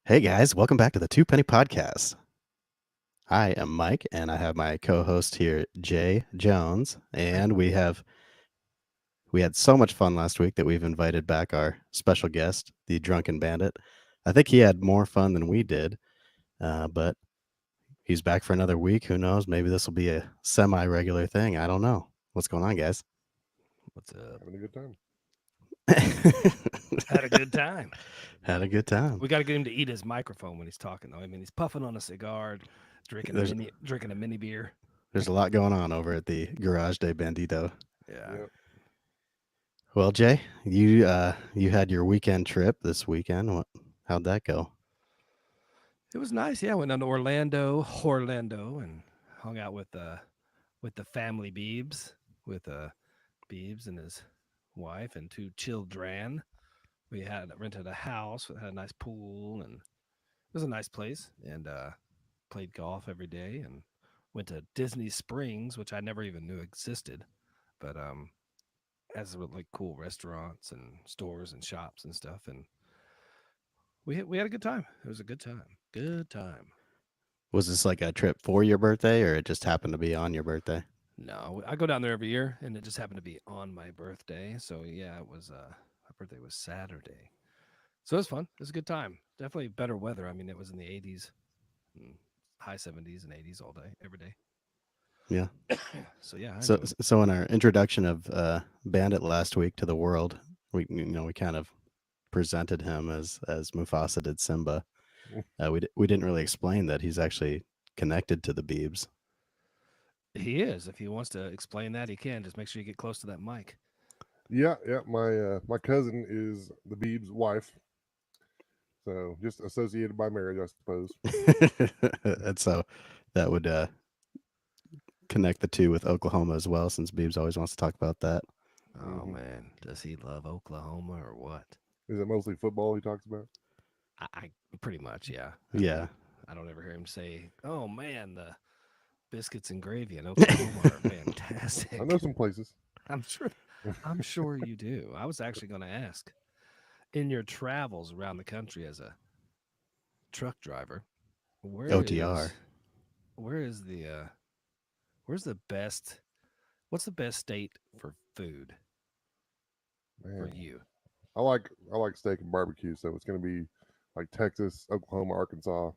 Hey guys, welcome back to the Two Penny Podcast. I am Mike, and I have my co-host here, Jay Jones, and we had so much fun last week that we've invited back our special guest, the Drunken Bandit. I think he had more fun than we did, but he's back for another week. Who knows? Maybe this will be a semi-regular thing. I don't know. What's going on, guys? What's up? Having a good time. Had a good time. Had a good time. We got to get him to eat his microphone when he's talking, though. I mean, he's puffing on a cigar, drinking There's a mini beer. there's a lot going on over at the Garage de Bandito. Yeah. Yep. Well, Jay, you had your weekend trip this weekend. How'd that go? It was nice. Yeah, went down to Orlando, and hung out with the family Beebs, with Beebs and his wife and two children. We had rented a house, had a nice pool, and it was a nice place. And played golf every day, and went to Disney Springs, which I never even knew existed, but has like cool restaurants and stores and shops and stuff. And we had a good time. It was a good time. Good time. Was this like a trip for your birthday, or it just happened to be on your birthday? No, I go down there every year, and it just happened to be on my birthday. So yeah, it was. My birthday was Saturday, so it was fun. It was a good time. Definitely better weather. I mean, it was in the 80s, high 70s and 80s all day, every day. Yeah. So yeah, I So, enjoyed it. so in our introduction of Bandit last week to the world, we kind of presented him as Mufasa did Simba. We didn't really explain that he's actually connected to the Beebs. He is. If he wants to explain that, he can. Just make sure you get close to that mic. Yeah. My cousin is the Beeb's wife, so just associated by marriage, I suppose. And so that would connect the two with Oklahoma as well, since Beebs always wants to talk about that. Oh hmm man, does he love Oklahoma or what? Is it mostly football he talks about? I pretty much, yeah. I Yeah. mean, I don't ever hear him say, "Oh man, the biscuits and gravy in Oklahoma are I know fantastic." some places. I'm sure. I'm sure you do. I was actually going to ask, in your travels around the country as a truck driver, where is OTR. where is the where's the best? What's the best state for food for Man, you? I like steak and barbecue, so it's gonna be like Texas, Oklahoma, Arkansas.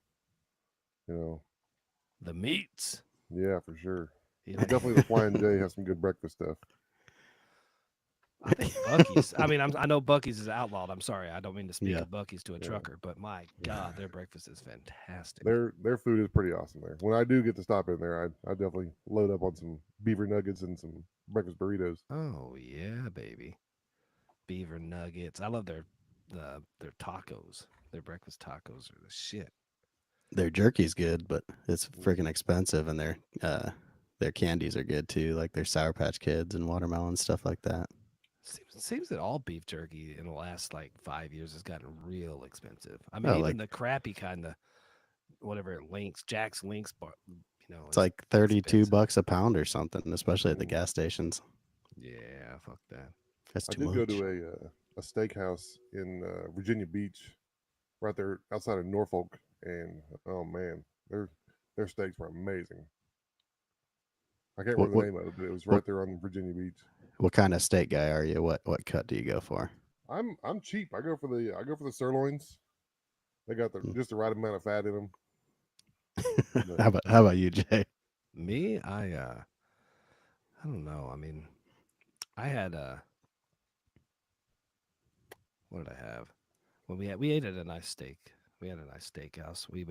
You know, The meats. yeah, for sure. You But don't. definitely the Flying J has some good breakfast stuff. I think Bucky's. I mean, I know Bucky's is outlawed. I'm sorry, I don't mean to speak Yeah. of Bucky's to a Yeah. trucker, but my God, their breakfast is fantastic. Their food is pretty awesome there. When I do get to stop in there, I definitely load up on some beaver nuggets and some breakfast burritos. Oh yeah, baby. Beaver nuggets. I love their tacos. Their breakfast tacos are the shit. Their jerky's good, but it's freaking Mhm. expensive, and their candies are good too, like their Sour Patch Kids and watermelon stuff like that. Seems that all beef jerky in the last like 5 years has gotten real expensive. I mean, Oh, even like the crappy kind of whatever links, Jack's links, bar, it's is like 32 expensive. bucks a pound or something, especially at the Mhm. gas stations. Yeah, fuck that. That's I too did go much. to a steakhouse in Virginia Beach, right there outside of Norfolk, and oh man, their steaks were amazing. I can't What remember what the name of it, but it was what right there on Virginia Beach. what kind of steak guy are you? What cut do you go for? I'm cheap. I go for the sirloins. They got Hmm. just the right amount of fat in them. But How about you, Jay? Me, I don't know. I mean, I had what did I have? Well, we ate at a nice steak. We had a nice steakhouse. We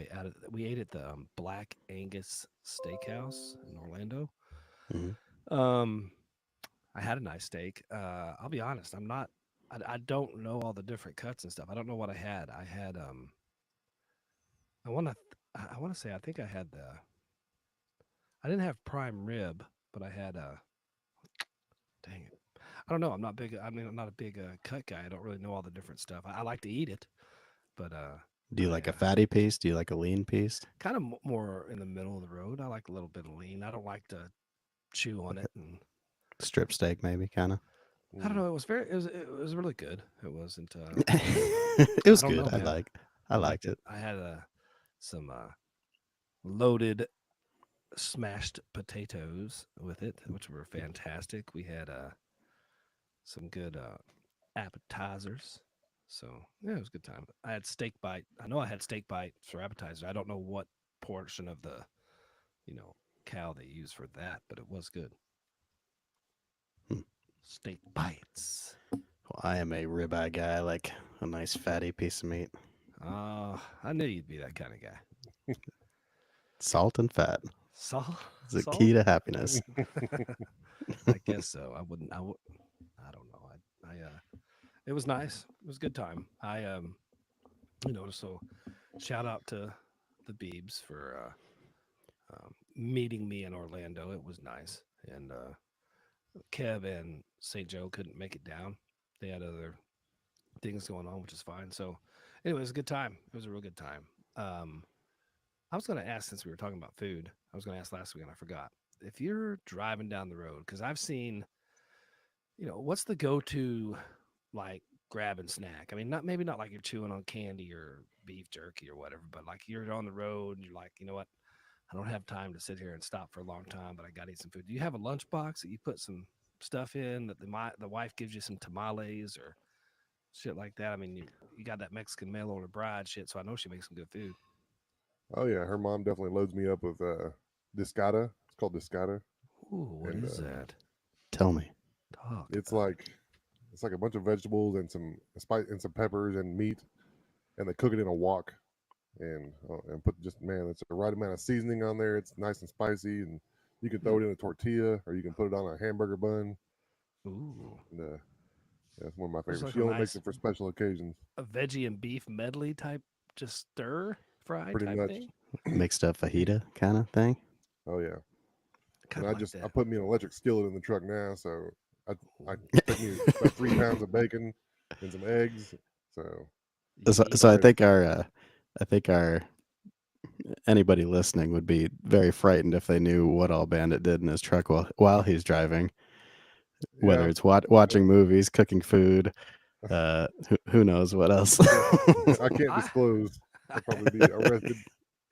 ate at the Black Angus Steakhouse in Orlando. Hmm. Um, I had a nice steak. I'll be honest. I don't know all the different cuts and stuff. I don't know what I had. I had I want to. I want to say. I think I had the. I didn't have prime rib, but I had dang it. I don't know. I'm not big. I mean, I'm not a big cut guy. I don't really know all the different stuff. I like to eat it, but Do you I like a fatty piece? Do you like a lean piece? kind of more in the middle of the road. I like a little bit of lean. I don't like to chew on it, and Strip steak, maybe, kind of. I don't mm, know. It was really good. It wasn't. It I was don't good. know, I man. like. I liked it. I had some loaded smashed potatoes with it, which were fantastic. We had some good appetizers. So yeah, it was a good time. I had steak bite. I know I had steak bite for appetizer. I don't know what portion of the you know cow they use for that, but it was good. Hmm. Steak bites. Well, I am a ribeye guy. I like a nice fatty piece of meat. Oh, I knew you'd be that kind of guy. Salt and fat Salt, is the salt. key to happiness. I guess so. I wouldn't. I don't know. It was nice. It was a good time. So shout out to the Beebs for meeting me in Orlando. It was nice. And Kev and St. Joe couldn't make it down. They had other things going on, which is fine. So, anyway, it was a good time. It was a real good time. I was going to ask, since we were talking about food, I was going to ask last week and I forgot. If you're driving down the road, because I've seen, what's the go-to like grab and snack? I mean, maybe not like you're chewing on candy or beef jerky or whatever, but like you're on the road and you're like, you know what? I don't have time to sit here and stop for a long time, but I got to eat some food. Do you have a lunchbox that you put some stuff in that the wife gives you some tamales or shit like that? I mean, you got that Mexican mail order bride shit, so I know she makes some good food. Oh yeah, her mom definitely loads me up with discata. It's called discata, Ooh, what and is that? Tell me. Talk it's about like it's like a bunch of vegetables and some spice and some peppers and meat, and they cook it in a wok, and put just man, it's the right amount of seasoning on there. It's nice and spicy, and you can throw it in a tortilla or you can put it on a hamburger bun. it. Ooh, And that's one of my it's favorites. like She a only makes nice it for special occasions, a veggie and beef medley type, just stir fry pretty type much. thing. Mixed up fajita kind of thing. Oh yeah, I and kind of like I that. put me an electric skillet in the truck now, so I take me about 3 pounds of bacon and some eggs. So So I'm I ready. think our anybody listening would be very frightened if they knew what all Bandit did in his truck while he's driving. Whether Yeah, it's watching movies, cooking food, who knows what else. I can't I, disclose. I'll probably be arrested.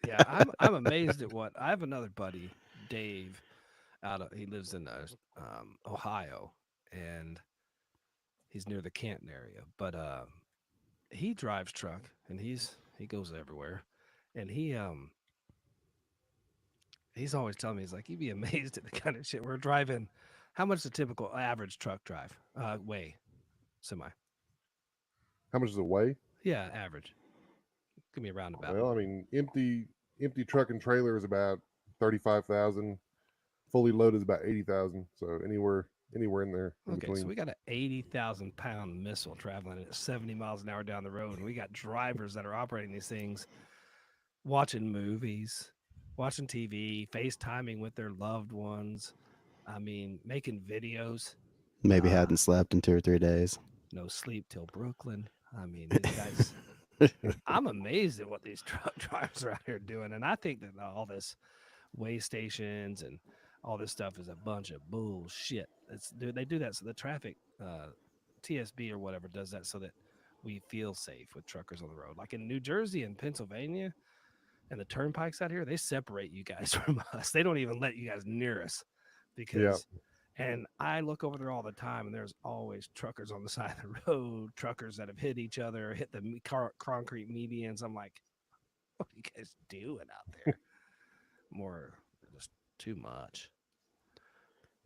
yeah, I'm amazed at what I have another buddy, Dave, he lives in Ohio, and he's near the Canton area, but he drives truck and he goes everywhere, and he's always telling me he's like you'd be amazed at the kind of shit we're driving. How much the typical average truck drive weigh semi? How much does it weigh? Yeah, average. Give me a roundabout. Well, I mean, empty truck and trailer is about 35,000. Fully loaded is about 80,000. So anywhere in there in Okay, so between. we got an 80,000 pound missile traveling at 70 miles an hour down the road, and we got drivers that are operating these things, watching movies, watching TV, FaceTiming with their loved ones. I mean, making videos. Maybe Uh, hadn't slept in 2 or 3 days. no sleep till Brooklyn. I mean, these guys. I'm amazed at what these truck drivers are out here doing, and I think that all this way stations and all this stuff is a bunch of bullshit. They do that so the traffic, TSB or whatever, does that so that we feel safe with truckers on the road. Like in New Jersey and Pennsylvania and the turnpikes out here, they separate you guys from us. They don't even let you guys near us Yeah. because. And I look over there all the time, and there's always truckers on the side of the road, truckers that have hit each other, hit the concrete medians. I'm like, what are you guys doing out there? More, just too much.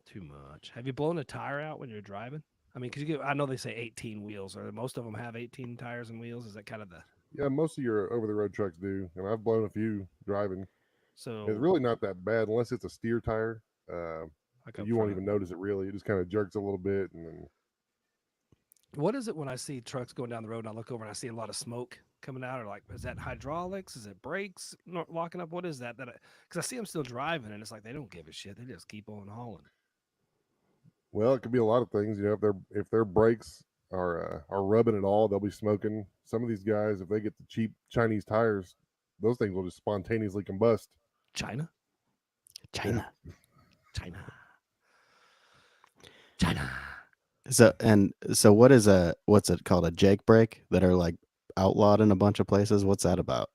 Too much. Have you blown a tire out when you're driving? I mean, because I know they say 18 wheels, or most of them have 18 tires and wheels. Is that kind of the Yeah, most of your over the road trucks do. And I've blown a few driving. It's so really not that bad unless it's a steer tire. Uh, like up you won't front? even notice it really. It just kind of jerks a little bit and then What is it when I see trucks going down the road and I look over and I see a lot of smoke coming out? Or like, is that hydraulics? Is it brakes locking up? What is that? Because I see them still driving and it's like they don't give a shit. They just keep on hauling. well, it could be a lot of things. You know, if their brakes are rubbing at all, they'll be smoking. Some of these guys, if they get the cheap Chinese tires, those things will just spontaneously combust. China, China. China, China. So what's it called? A Jake brake that are like outlawed in a bunch of places. What's that about?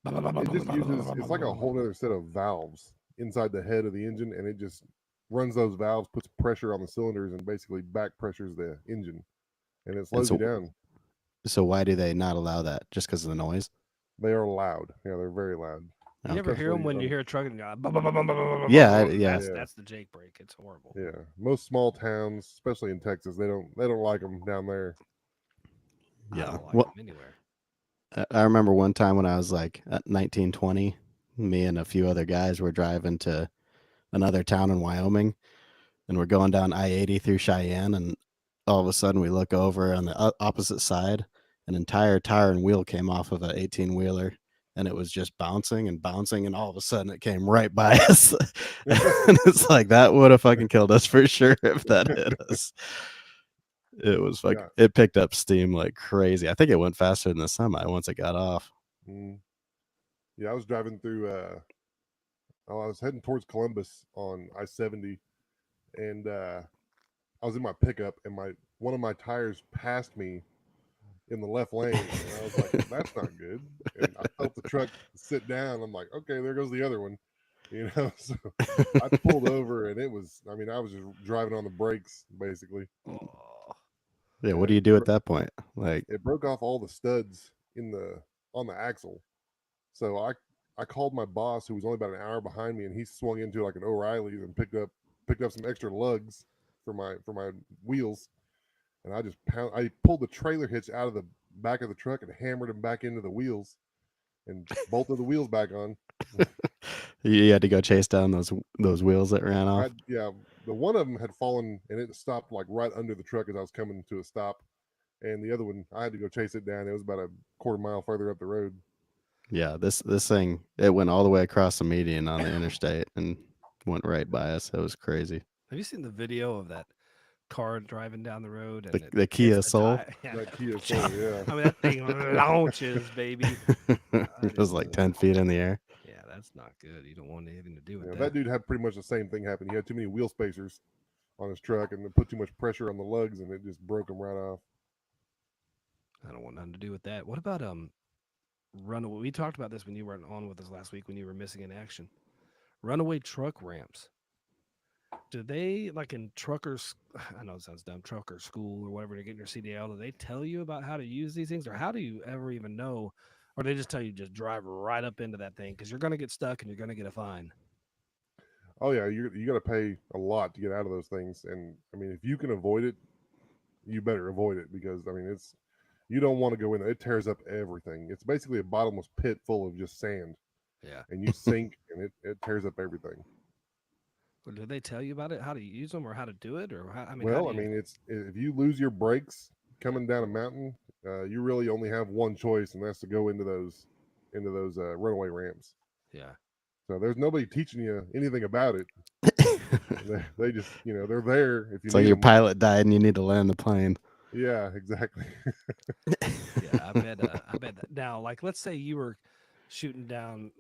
It just uses, it's like a whole other set of valves inside the head of the engine, and it just runs those valves, puts pressure on the cylinders, and basically back pressures the engine, and it And slows you so, down. so why do they not allow that? Just because of the noise? They are loud. Yeah, they're very loud. You ever Okay. hear them Especially when you on, hear a truck and go, "Bum, bum, bum, bum, bum, bum, bum, Yeah, bum," yeah, yeah, that's the Jake brake. It's horrible. yeah. Most small towns, especially in Texas, they don't like them down there. I yeah. don't like Well, them anywhere. I remember one time when I was like at 19, 20, me and a few other guys were driving to another town in Wyoming, and we're going down I-80 through Cheyenne, and all of a sudden we look over on the opposite side, an entire tire and wheel came off of an 18-wheeler, and it was just bouncing and bouncing, and all of a sudden it came right by us. And it's like that would have fucking killed us for sure if that hit us. It was like Yeah. it picked up steam like crazy. I think it went faster than the semi once it got off. Mm. Yeah, I was driving through. I was heading towards Columbus on I-70, and I was in my pickup, and my one of my tires passed me in the left lane, and I was like, "That's not good." And I felt the truck sit down. I'm like, "Okay, there goes the other one," you know. So I pulled over, and it was. I mean, I was just driving on the brakes basically, Oh, Yeah, and what do you do at that point? Like, it broke off all the studs in the on the axle. So I called my boss, who was only about an hour behind me, and he swung into like an O'Reilly's and picked up some extra lugs for my wheels, and I pulled the trailer hitch out of the back of the truck and hammered them back into the wheels and bolted the wheels back on. you had to go chase down those wheels that ran off. Yeah, the one of them had fallen and it stopped like right under the truck as I was coming to a stop, and the other one I had to go chase it down. It was about a quarter mile further up the road. Yeah, this thing it went all the way across the median on the interstate and went right by us. It was crazy. have you seen the video of that car driving down the road The and it the hits Kia the Soul. tire? Yeah, That Kia Soul, yeah. I mean that thing launches, baby. It was like 10 feet in the air. Yeah, that's not good. You don't want anything to do with Yeah, that. that dude had pretty much the same thing happen. He had too many wheel spacers on his truck and it put too much pressure on the lugs and it just broke him right off. I don't want nothing to do with that. What about runaway? We talked about this when you weren't on with us last week when you were missing in action. Runaway truck ramps. Do they like in truckers? I know it sounds dumb. Trucker school or whatever to get your CDL. Do they tell you about how to use these things, or how do you ever even know? Or they just tell you just drive right up into that thing because you're gonna get stuck and you're gonna get a fine. Oh yeah, you got to pay a lot to get out of those things, and I mean if you can avoid it, you better avoid it because I mean it's you don't want to go in there. It tears up everything. It's basically a bottomless pit full of just sand, Yeah. and you sink and it tears up everything. Or do they tell you about it? How to use them or how to do it? Or how, I mean, how Well, do I you? mean it's if you lose your brakes coming down a mountain, you really only have one choice, and that's to go into those runaway ramps. Yeah. So there's nobody teaching you anything about it. They just, they're there if you It's like need your them. pilot died and you need to land the plane. Yeah, exactly. Yeah. I bet. I bet that now, like, let's say you were shooting down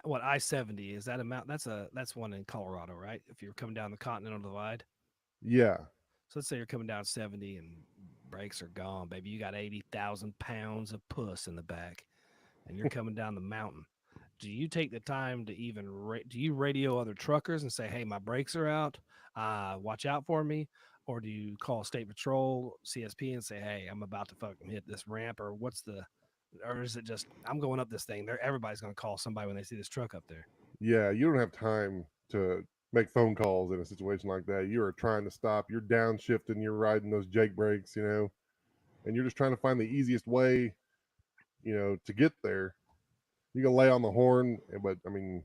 what I-70 is that amount? That's one in Colorado, right? If you're coming down the Continental Divide. Yeah. So let's say you're coming down 70 and brakes are gone, baby. You got 80,000 pounds of puss in the back, and you're coming down the mountain. Do you take the time to even do you radio other truckers and say, "Hey, my brakes are out. Watch out for me," or do you call State Patrol, CSP, and say, "Hey, I'm about to fucking hit this ramp," or what's the, or is it just I'm going up this thing? Everybody's going to call somebody when they see this truck up there. Yeah. You don't have time to make phone calls in a situation like that. You are trying to stop, you're downshifting, you're riding those Jake brakes, and you're just trying to find the easiest way, to get there. You can lay on the horn, but I mean,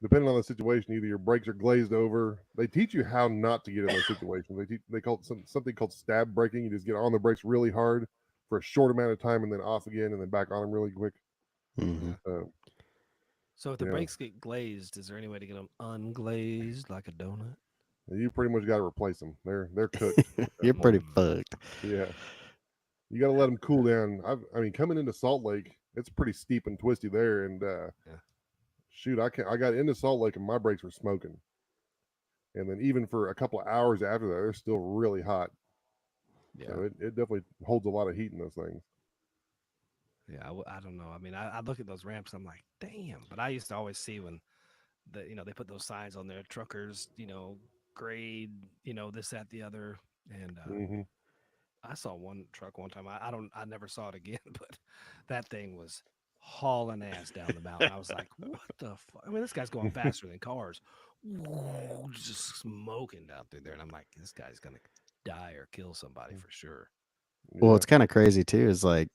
depending on the situation, either your brakes are glazed over. They teach you how not to get in those situations. They call it something called stab braking. You just get on the brakes really hard for a short amount of time and then off again and then back on them really quick. Hmm. Yeah. Uh, So if the you know, brakes get glazed, is there any way to get them unglazed like a donut? you pretty much got to replace them. They're cooked at You're that pretty point. fucked. Yeah, you got to let them cool down. I mean, coming into Salt Lake, it's pretty steep and twisty there. And Yeah. shoot, I got into Salt Lake and my brakes were smoking. And then even for a couple of hours after that, they're still really hot. Yeah. So it definitely holds a lot of heat in those things. Yeah, I don't know. I mean, I look at those ramps. I'm like, damn. But I used to always see when they put those signs on there, truckers, grade, this, that, the other, and Hmm. I saw one truck one time. I never saw it again, but that thing was hauling ass down the mountain. I was like, what the fuck? I mean, this guy's going faster than cars, just smoking down through there, and I'm like, this guy's gonna die or kill somebody for sure. Well, Yeah. it's kind of crazy too. Is like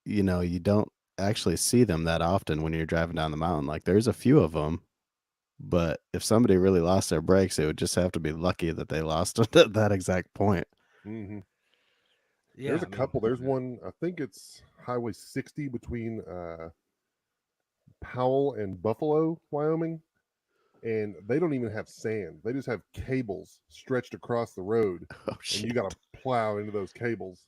you don't actually see them that often when you're driving down the mountain. Like there's a few of them, but if somebody really lost their brakes, it would just have to be lucky that they lost it at that exact point. Hmm. Yeah, There's a I mean, couple. There's one. I think it's Highway 60 between Powell and Buffalo, Wyoming, and they don't even have sand. They just have cables stretched across the road, Oh and you shit! got to plow into those cables,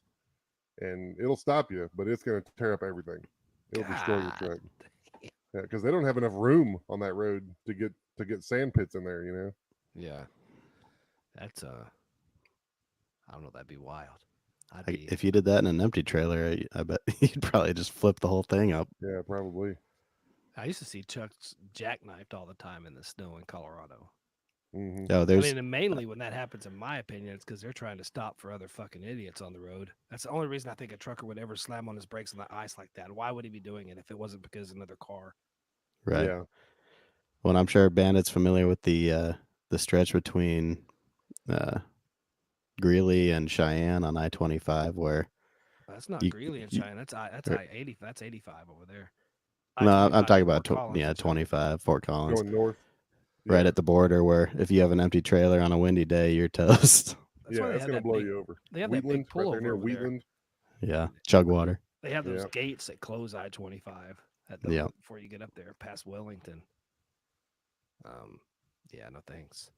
and it'll stop you, but it's going to tear up everything. It'll destroy your God, truck. Yeah, because they don't have enough room on that road to get sand pits in there. yeah, that's I don't know, that'd be wild. I'd be. If you did that in an empty trailer, I bet you'd probably just flip the whole thing up. Yeah, probably. I used to see trucks jackknifed all the time in the snow in Colorado. Hmm. Oh, I there's mean, and mainly when that happens, in my opinion, it's because they're trying to stop for other fucking idiots on the road. That's the only reason I think a trucker would ever slam on his brakes on the ice like that. Why would he be doing it if it wasn't because of another car? right. Yeah. Well, I'm sure Bandit's familiar with the stretch between uh, Greeley and Cheyenne on I-25, where That's not you, Greeley and you Cheyenne. That's er, I 80. That's 85 over there. I no, I'm 25 talking is about Fort Collins and Cheyenne. 25 Fort Collins, Going north. right Yeah. at the border, where if you have an empty trailer on a windy day, you're toast. That's why Yeah, they it's have going to that blow big. you over. They have that Wheatland, big right there pullover near over there. Wheatland. Yeah, Chugwater. They have those Yeah. gates that close I-25 at the Yeah, before you get up there past Wellington. Um, yeah, no thanks.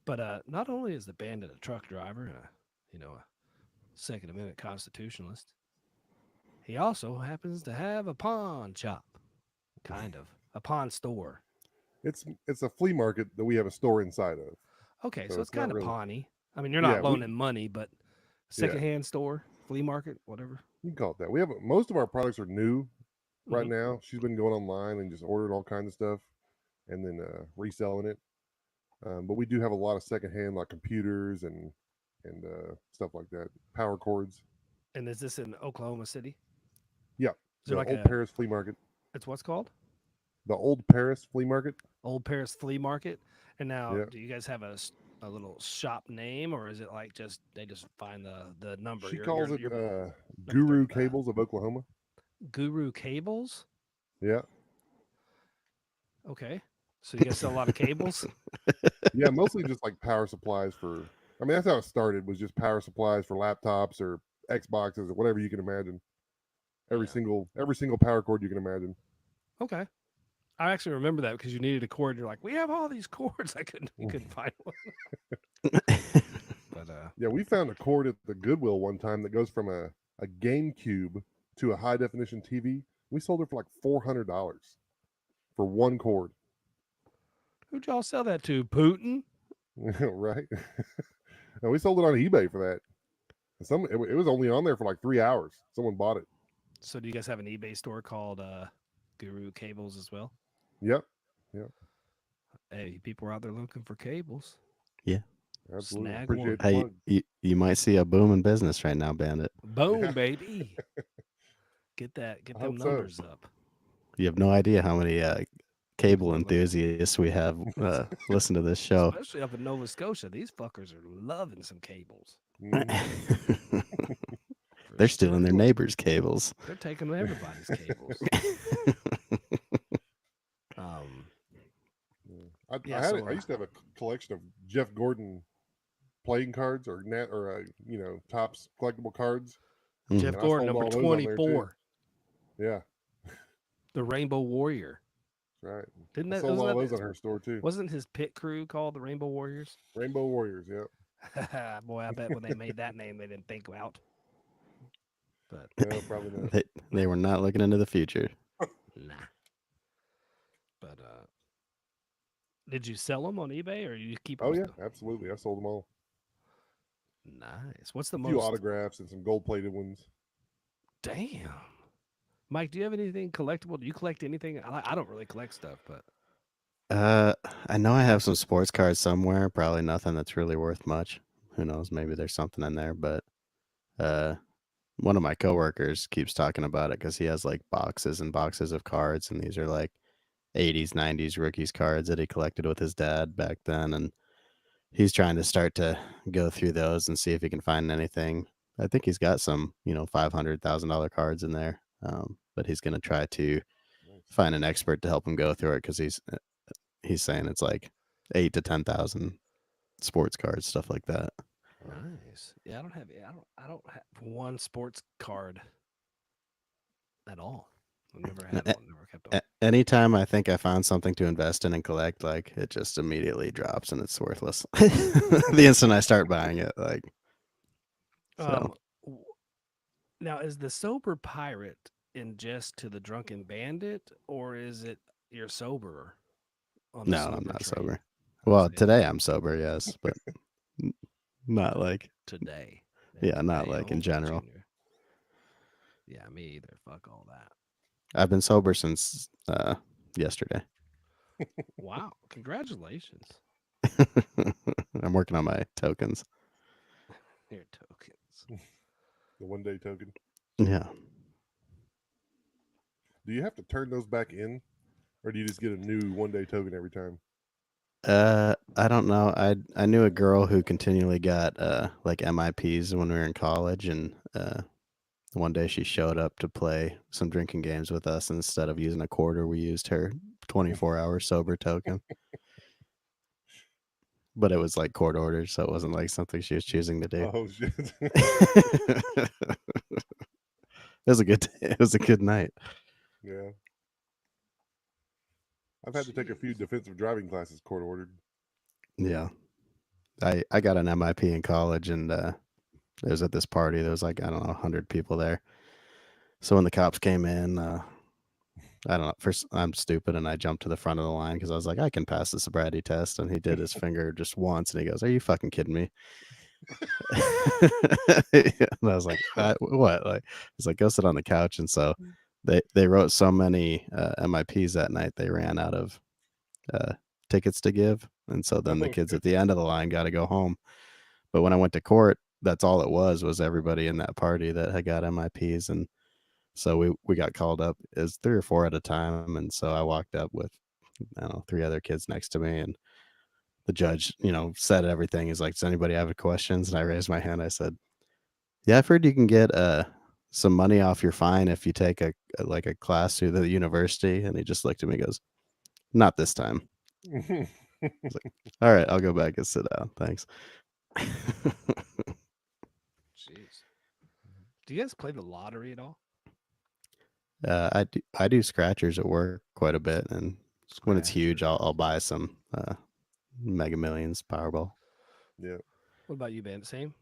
But not only is the bandit a truck driver and a Second Amendment constitutionalist, he also happens to have a pawn shop, kind of a pawn store. It's a flea market that we have a store inside of. Okay, So so it's it's not kind of really. pawny. I mean, you're not Yeah, loaning money, but yeah, secondhand store, flea market, whatever. you can call it that. We have most of our products are new right Hmm. now. She's been going online and just ordering all kinds of stuff and then reselling it. But we do have a lot of secondhand, like computers and stuff like that, power cords. And is this in Oklahoma City? Yeah, Is there the like Old a? Paris Flea Market. It's what's called The Old Paris Flea Market. Old Paris Flea Market. And now, Yeah, do you guys have a little shop name, or is it like just they just find the number? she Your calls your it your number Guru 35. Cables of Oklahoma. Guru Cables. Yeah, Okay, so you guys sell a lot of cables. yeah, mostly just like power supplies for. I mean, that's how it started. Was just power supplies for laptops or Xboxes or whatever you can imagine. Every Yeah. single every single power cord you can imagine. Okay. I actually remember that because you needed a cord. You're like, we have all these cords. We couldn't find one. But Yeah, we found a cord at the Goodwill one time that goes from a GameCube to a high definition TV. We sold it for like $400 for one cord. who'd y'all sell that to? Putin? Right? And we sold it on eBay for that. It was only on there for like 3 hours. Someone bought it. So do you guys have an eBay store called Guru Cables as well? Yep. Yep. Hey, people are out there looking for cables. Yeah. Absolutely. Snag Appreciate one. the Hey, plug. you might see a boom in business right now, Bandit. Boom, Yeah, baby. Get I them hope so. numbers up. You have no idea how many cable People are looking, enthusiasts we have listen to this show. especially up in Nova Scotia. These fuckers are loving some cables Hmm. for They're stealing sure. their neighbors' cables. They're taking everybody's cables. Um, yeah. So I used to have a collection of Jeff Gordon playing cards or net or tops collectible cards, Jeff Mhm. and I Gordon, sold number all those on there too. 24, Yeah, the Rainbow Warrior. right. Didn't I that? sold all those Wasn't on her store too. his pit crew called the Rainbow Warriors? Rainbow Warriors. Yeah. Boy, I bet when they made that name, they didn't think out. But No, probably not. They were not looking into the future. nah. But did you sell them on eBay or you keep Oh them yeah, still? absolutely. I sold them all. Nice. What's the A few most? autographs and some gold plated ones. Damn. Mike, do you have anything collectible? Do you collect anything? I don't really collect stuff, but Uh, I know I have some sports cards somewhere. Probably nothing that's really worth much. Who knows? Maybe there's something in there. But uh, one of my coworkers keeps talking about it because he has like boxes and boxes of cards, and these are like 80s, 90s rookies cards that he collected with his dad back then, and he's trying to start to go through those and see if he can find anything. I think he's got some, $500,000 cards in there, but he's going to try to Nice. find an expert to help him go through it because he's saying it's like 8 to 10,000 sports cards, stuff like that. nice. Yeah, I don't have one sports card at all. I've never had A- one, never kept one. Anytime I think I found something to invest in and collect, like it just immediately drops and it's worthless. The instant I start buying it, like so. Um, w- Now is the sober pirate in jest to the drunken bandit, or is it you're sober on the No, I'm sober not train? sober. I was Well, saying today I'm sober, yes, but n- not like today. yeah, not Today, like in hopefully general. Junior. Yeah, me either. Fuck all that. I've been sober since yesterday. Wow, congratulations. I'm working on my tokens. Here, tokens. The 1 day token. Yeah. Do you have to turn those back in, or do you just get a new 1 day token every time? I don't know. I knew a girl who continually got like MIPs when we were in college, and one day she showed up to play some drinking games with us, and instead of using a quarter, we used her 24-hour sober token. But it was like court ordered, so it wasn't like something she was choosing to do. Oh shit! It was a good it was a good night. Yeah, I've had to take a few Jeez. defensive driving classes court ordered. Yeah. I got an MIP in college, and it was at this party. There was like, I don't know, 100 people there. So when the cops came in, I don't know. First, I'm stupid, and I jumped to the front of the line because I was like, I can pass the sobriety test. And he did his finger just once, and he goes, "Are you fucking kidding me?" And I was like, "What?" Like, he's like, "Go sit on the couch." And so they wrote so many MIPs that night, they ran out of uh, tickets to give, and so then the Oh kids shit! at the end of the line got to go home. But when I went to court, that's all it was everybody in that party that had got MIPs, and so we got called up as 3 or 4 at a time, and so I walked up with, I don't know, 3 other kids next to me, and the judge, said everything. He's like, "Does anybody have any questions?" And I raised my hand. I said, "Yeah, I've heard you can get some money off your fine if you take like a class through the university." And he just looked at me and goes, "Not this time." I was like, "All right, I'll go back and sit down. Thanks." Jeez. Do you guys play the lottery at all? I do scratchers at work quite a bit, and when it's huge, I'll Scratchers. buy some Mega Millions, Powerball. Yeah, What about you, Ben? Same?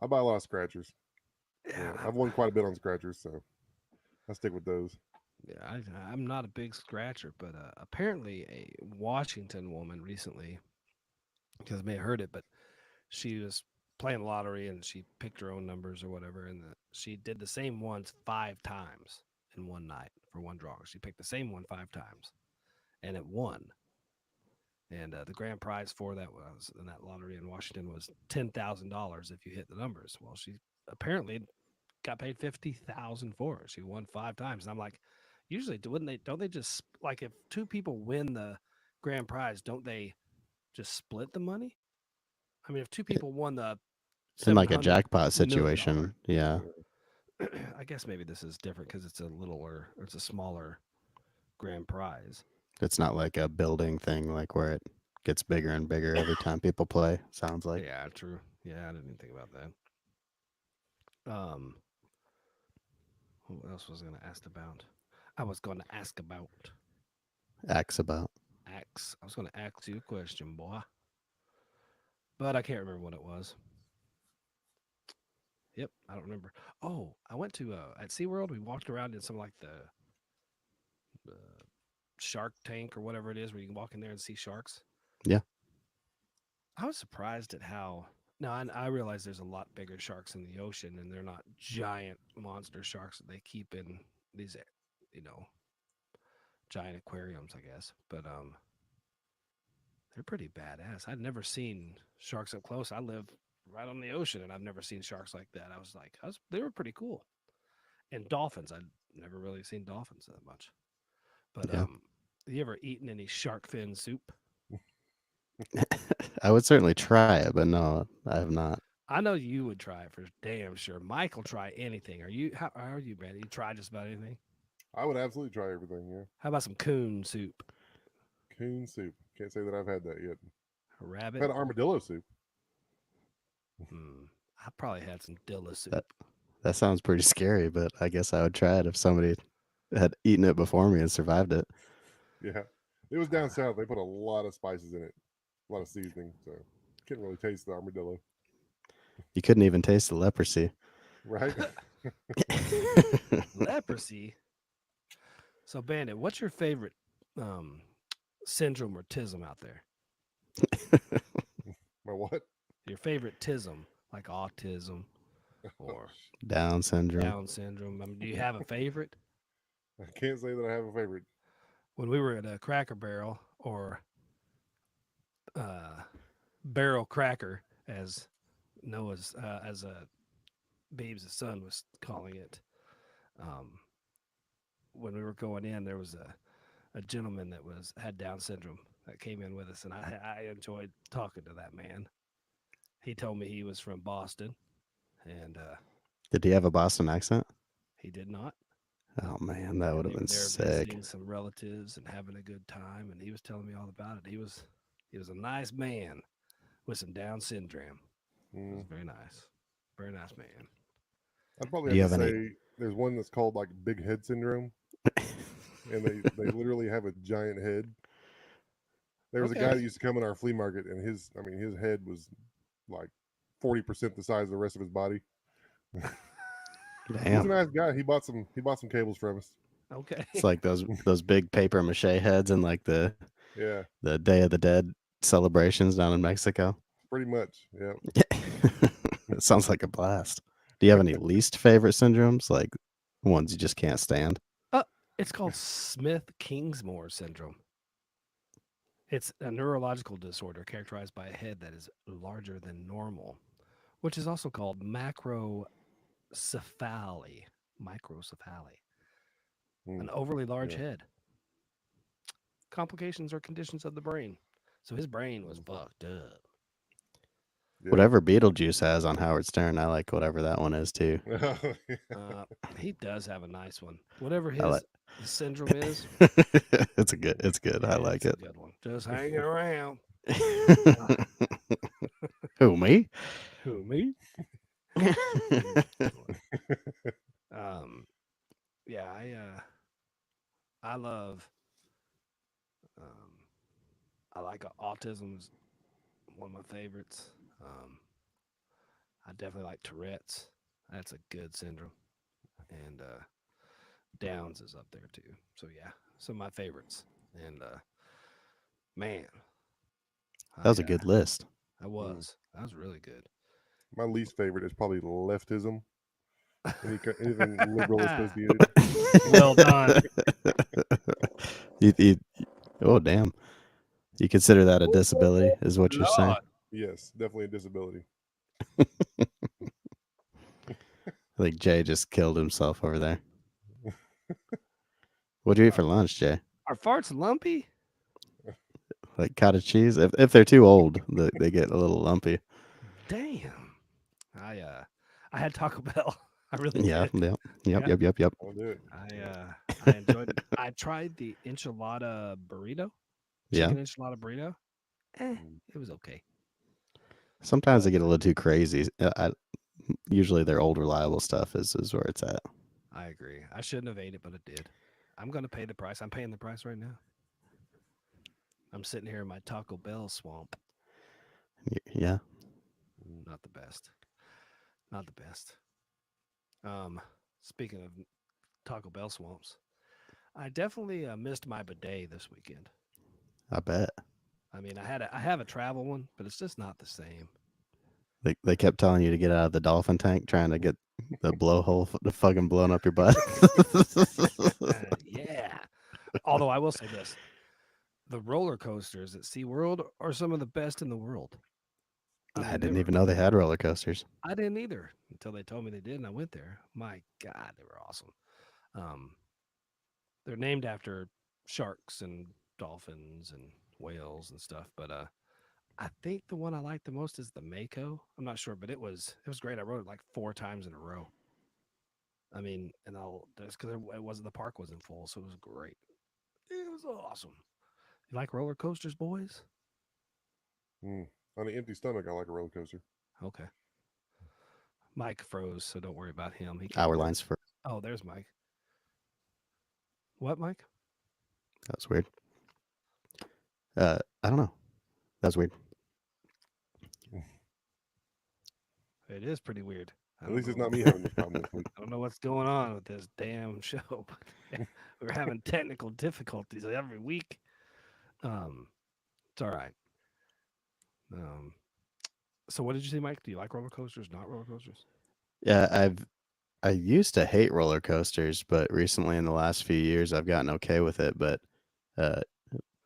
I buy a lot of scratchers. Yeah, Yeah, I've won quite a bit on scratchers, so I stick with those. yeah, I'm not a big scratcher, but apparently a Washington woman recently, because I may have heard it, but she was playing lottery and she picked her own numbers or whatever, and she did the same ones 5 times in one night for one draw. She picked the same one 5 times, and it won. And the grand prize for that was in that lottery in Washington was $10,000 if you hit the numbers. Well, she apparently got paid 50,000 for it. She won 5 times, and I'm like, usually wouldn't they? Don't they just like if two people win the grand prize, don't they just split the money? I mean, if two people won the In like a 700 jackpot million dollar, situation, yeah, I guess maybe this is different because it's a littler, or it's a smaller grand prize. it's not like a building thing, like where it gets bigger and bigger every time people play. Sounds like Yeah, true. Yeah, I didn't even think about that. What else was I going to ask about? I was going to ask about X about. Axe. I was going to ask you a question, boy, but I can't remember what it was. Yep, I don't remember. Oh, I went to at SeaWorld. We walked around in some like the shark tank or whatever it is where you can walk in there and see sharks. Yeah, I was surprised at how. Now I realize there's a lot bigger sharks in the ocean, and they're not giant monster sharks that they keep in these, you know, giant aquariums, I guess. But they're pretty badass. I'd never seen sharks up close. I live right on the ocean, and I've never seen sharks like that. I was like, they were pretty cool. And dolphins, I'd never really seen dolphins that much. But Yeah. you ever eaten any shark fin soup? I would certainly try it, but no, I have not. I know you would try it for damn sure. Mike will try anything. How are you, Brandon? You try just about anything? I would absolutely try everything. Yeah, How about some coon soup? coon soup. Can't say that I've had that yet. A I've rabbit? had armadillo soup. Hmm. I probably had some dilla soup. That sounds pretty scary, but I guess I would try it if somebody had eaten it before me and survived it. Yeah, it was down south. They put a lot of spices in it, a lot of seasoning, so can't really taste the armadillo. You couldn't even taste the leprosy. Right? Leprosy. So, Bandit, what's your favorite syndrome or tism out there? My what? Your favorite tism, like autism or Down syndrome. Down syndrome. I mean, do you have a favorite? I can't say that I have a favorite. When we were at a Cracker Barrel or Barrel Cracker, as Noah's as Beebs' son was calling it, when we were going in, there was a gentleman that had Down syndrome that came in with us, and I enjoyed talking to that man. He told me he was from Boston, and Did he have a Boston accent? he did not. Oh man, that would And have they been were there sick. visiting some relatives and having a good time, and he was telling me all about it. He was a nice man with some Down syndrome. It was very nice man. I'd probably Do you have to have any? say there's one that's called like big head syndrome, and they literally have a giant head. There was a guy Okay. that used to come in our flea market, and his head was like 40% the size of the rest of his body. He's a Damn, nice guy. He bought some cables from us. Okay. it's like those big paper mache heads in like Yeah, the Day of the Dead celebrations down in Mexico. pretty much. Yeah. It sounds like a blast. Do you have any least favorite syndromes, like ones you just can't stand? uh, it's called Smith Kingsmore syndrome. It's a neurological disorder characterized by a head that is larger than normal, which is also called macrocephaly. Microcephaly. An Mm, overly large yeah. head. Complications or conditions of the brain. So his brain was Mm, fucked up. yeah. Whatever Beetlejuice has on Howard Stern, I like whatever that one is too. Uh, he does have a nice one. Whatever I like. his syndrome is, It's good. I like it's a it. good one. Just hanging around. Who, me? Who me? He's a good one. Um, yeah, I love um, I like autism is one of my favorites. Um, I definitely like Tourette's. That's a good syndrome, and Downs is up there too. So yeah, some of my favorites. And man, That was I a good list. Mm. that was really good. My least favorite is probably leftism. Anything liberal associated. Well done. you, oh damn! You consider that a disability, is what you're saying? Lord. Yes, definitely a disability. I think Jay just killed himself over there. What'd you eat for lunch, Jay? Are farts lumpy? Like cottage cheese? If they're too old, they get a little lumpy. Damn. I had Taco Bell. I really Yeah, did. yep, yep, Yeah. yep, yep, yep. I'll do it. I enjoyed it. I tried the enchilada burrito, Yeah. chicken enchilada burrito. Mm. It was okay. Sometimes But they get a little too crazy. Usually their old reliable stuff is where it's at. I agree. I shouldn't have ate it, but it did. I'm going to pay the price. I'm paying the price right now. I'm sitting here in my Taco Bell swamp. Yeah. Not the best. Not the best. Speaking of Taco Bell swamps, I definitely missed my bidet this weekend. I bet. I mean, I have a travel one, but it's just not the same. They kept telling you to get out of the dolphin tank, trying to the blowhole, the fucking blowing up your butt. Yeah. Although I will say this, the roller coasters at SeaWorld are some of the best in the world. I I mean, they didn't were. even know they had roller coasters. I didn't either until they told me they did, and I went there. My God, they were awesome. Um, they're named after sharks and dolphins and whales and stuff. But I think the one I like the most is the Mako. I'm not sure, but it was great. I rode it like 4 times in a row. I mean, and I'll that's because it wasn't the park wasn't full, so it was great. It was awesome. You like roller coasters, boys? Mm. On an empty stomach, I like a roller coaster. Okay. Mike froze, so don't worry about him. He can't Hour hear. lines for Oh, there's Mike. What, Mike? that was weird. I don't know. That was weird. It is pretty weird. I At don't least it's know. not me having this problem this week. I don't know what's going on with this damn show. But we're having technical difficulties every week. Um, it's all right. Um, so what did you say, Mike? Do you like roller coasters? Not roller coasters? Yeah, I used to hate roller coasters, but recently in the last few years I've gotten okay with it. But uh,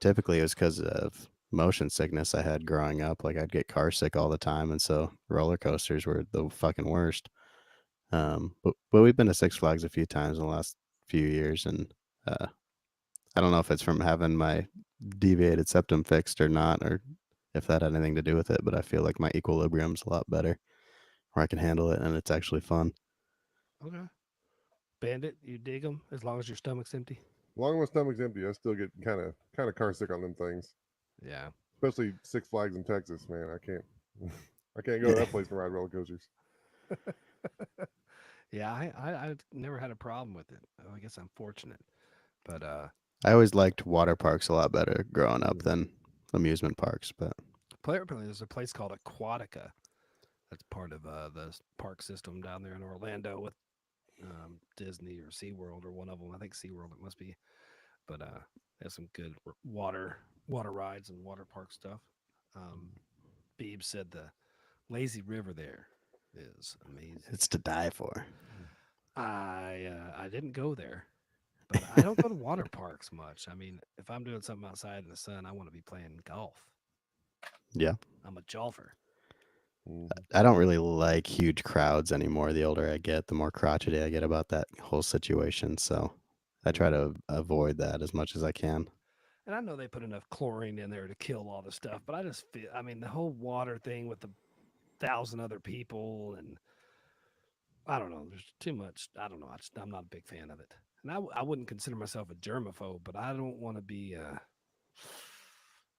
typically it was because of motion sickness I had growing up. Like I'd get car sick all the time, and so roller coasters were the fucking worst. But we've been to Six Flags a few times in the last few years, and uh, I don't know if it's from having my deviated septum fixed or not, or if that had anything to do with it. But I feel like my equilibrium's a lot better, where I can handle it, and it's actually fun. Okay. Bandit, you dig them as long as your stomach's empty? As long as my stomach's empty, I still get kind of car sick on them things. Yeah. Especially Six Flags in Texas, man. I can't I can't go to that place and ride roller coasters. Yeah, I've never had a problem with it. Oh, I guess I'm fortunate. But I always liked water parks a lot better growing up Mm. than amusement parks, but apparently there's a place called Aquatica that's part of the park system down there in Orlando with Disney or SeaWorld or one of them. I think SeaWorld it must be. But has some good water rides and water park stuff. Um, Beebe said the lazy river there is amazing. it's to die for. I didn't go there, but I don't go to water parks much. I mean, if I'm doing something outside in the sun, I want to be playing golf. Yeah. I'm a golfer. Mhm. I don't really like huge crowds anymore. The older I get, the more crotchety I get about that whole situation. So I try to avoid that as much as I can. And I know they put enough chlorine in there to kill all the stuff, but I just feel, I mean, the whole water thing with the 1,000 other people and I don't know. There's too much. I don't know. I'm not a big fan of it. And I wouldn't consider myself a germaphobe, but I don't want to be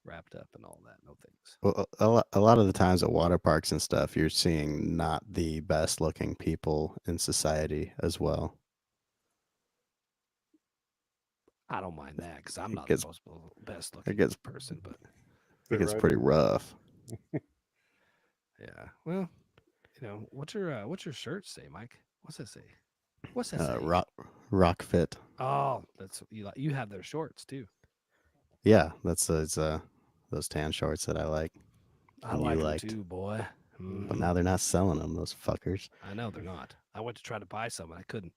wrapped up in all that. No thanks. Well, a lot of the times at water parks and stuff, you're seeing not the best looking people in society as well. I don't mind that because I'm It not the gets most best it looking gets person, but it Fit gets right pretty in. rough. yeah. Well, what's your shirt say, Mike? What's that say? What's that say? Rock fit. Oh, that's you like. You have their shorts too. Yeah, that's those tan shorts that I like I and you like them liked. too, boy. But Hmm. now they're not selling them, those fuckers. I know they're not. I went to try to buy some and I couldn't.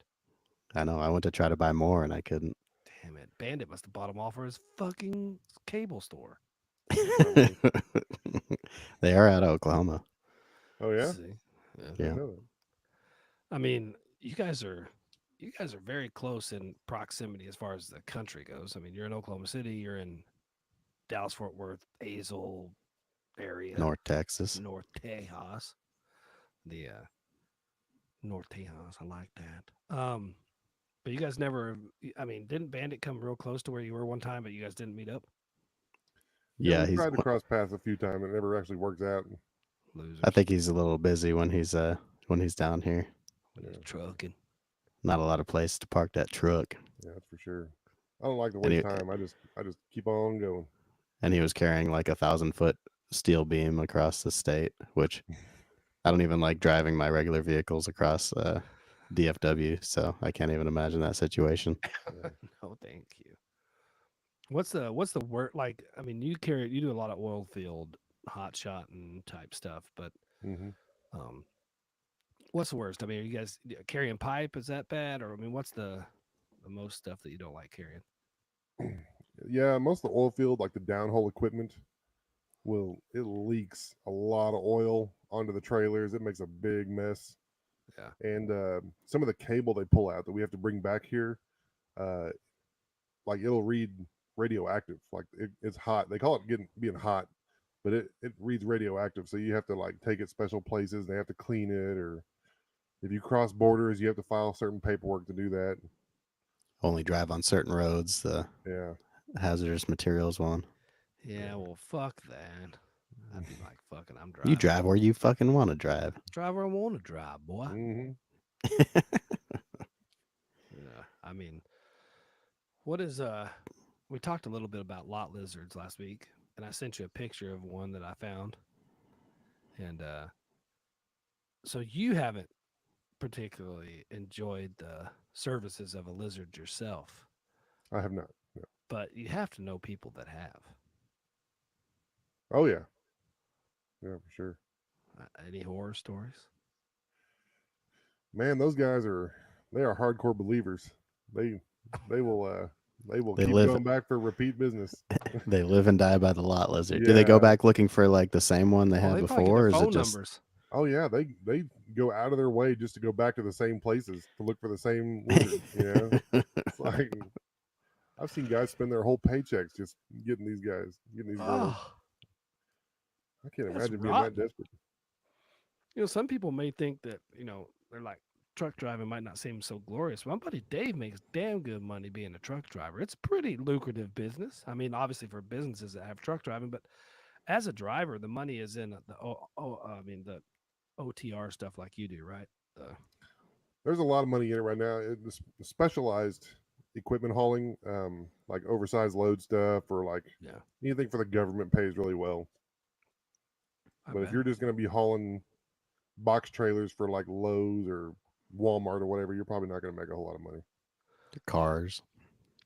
I know. I went to try to buy more and I couldn't. Damn it. Bandit must have bought them all for his fucking cable store. Probably. They are out of Oklahoma. Oh yeah, See. Yeah. I Yeah. didn't know that. I mean, you guys are very close in proximity as far as the country goes. I mean, you're in Oklahoma City, you're in Dallas Fort Worth, Azle area, North Texas. North Tejas. The North Tejas, I like that. But you guys never I mean, didn't Bandit come real close to where you were one time, but you guys didn't meet up? Yeah, Yeah, we've tried to cross paths a few times. It never actually works out. Losers. I think he's a little busy when he's down here. When he's Yeah, trucking. Not a lot of place to park that truck. yeah, that's for sure. I don't like to And waste he time. I just keep on going. and he was carrying like 1,000 foot steel beam across the state, which I don't even like driving my regular vehicles across DFW, so I can't even imagine that situation. Yeah. No, thank you. What's the word like? I mean, you do a lot of oil field hot shot and type stuff, but Hmm. um, What's the worst? I mean, are you guys carrying pipe? Is that bad? Or I mean, what's the most stuff that you don't like carrying? Yeah, most of the oil field, like the downhole equipment, it leaks a lot of oil onto the trailers. It makes a big mess, Yeah. and some of the cable they pull out that we have to bring back here, uh, like it'll read radioactive. Like it's hot. They call it being hot, but it reads radioactive. So you have to like take it special places. They have to clean it, or if you cross borders, you have to file certain paperwork to do that. Only drive on certain roads, the Yeah. hazardous materials one. Yeah. Well, fuck that. I'd be like, fucking, I'm You driving. drive where you fucking want to drive. Drive where I want to drive, boy. Mm-hmm. Yeah. I mean, what is we talked a little bit about lot lizards last week, and I sent you a picture of one that I found. And so you haven't particularly enjoyed the services of a lizard yourself, I have not. No. but you have to know people that have. Oh yeah. Yeah, for sure. Any horror stories? Man, those guys they are hardcore believers. They they will uh they will They keep live going back for repeat business. they live and die by the lot lizard. Do they go Yeah. back looking for like the same one they Oh, had they probably get before, their or is it phone just numbers. Oh yeah, they go out of their way just to go back to the same places to look for the same lizard. It's like I've seen guys spend their whole paychecks just getting these girls. Oh, I can't that's imagine being that rotten. desperate. Some people may think that, they're like, truck driving might not seem so glorious. My buddy Dave makes damn good money being a truck driver. It's pretty lucrative business. I mean, obviously for businesses that have truck driving, but as a driver, the money is in the OTR stuff like you do, right? There's a lot of money in it right now. The specialized equipment hauling, like oversized load stuff or like Yeah, anything for the government pays really well. I But if bet. you're just going to be hauling box trailers for like Lowe's or Walmart or whatever, you're probably not going to make a whole lot of money. cars?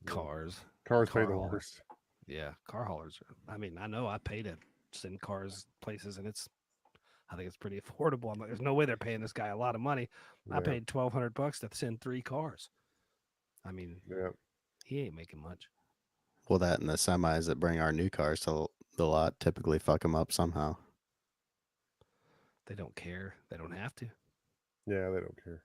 Yeah. Cars, Cars pay car the haul. worst. Yeah, car haulers. I mean, I know I pay to send cars places, and I think it's pretty affordable. I'm like, there's no way they're paying this guy a lot of money. I Yeah, paid $1,200 to send 3 cars. I mean, yeah. he ain't making much. Well, that and the semis that bring our new cars to the lot typically fuck them up somehow. They don't care. They don't have to. Yeah, they don't care.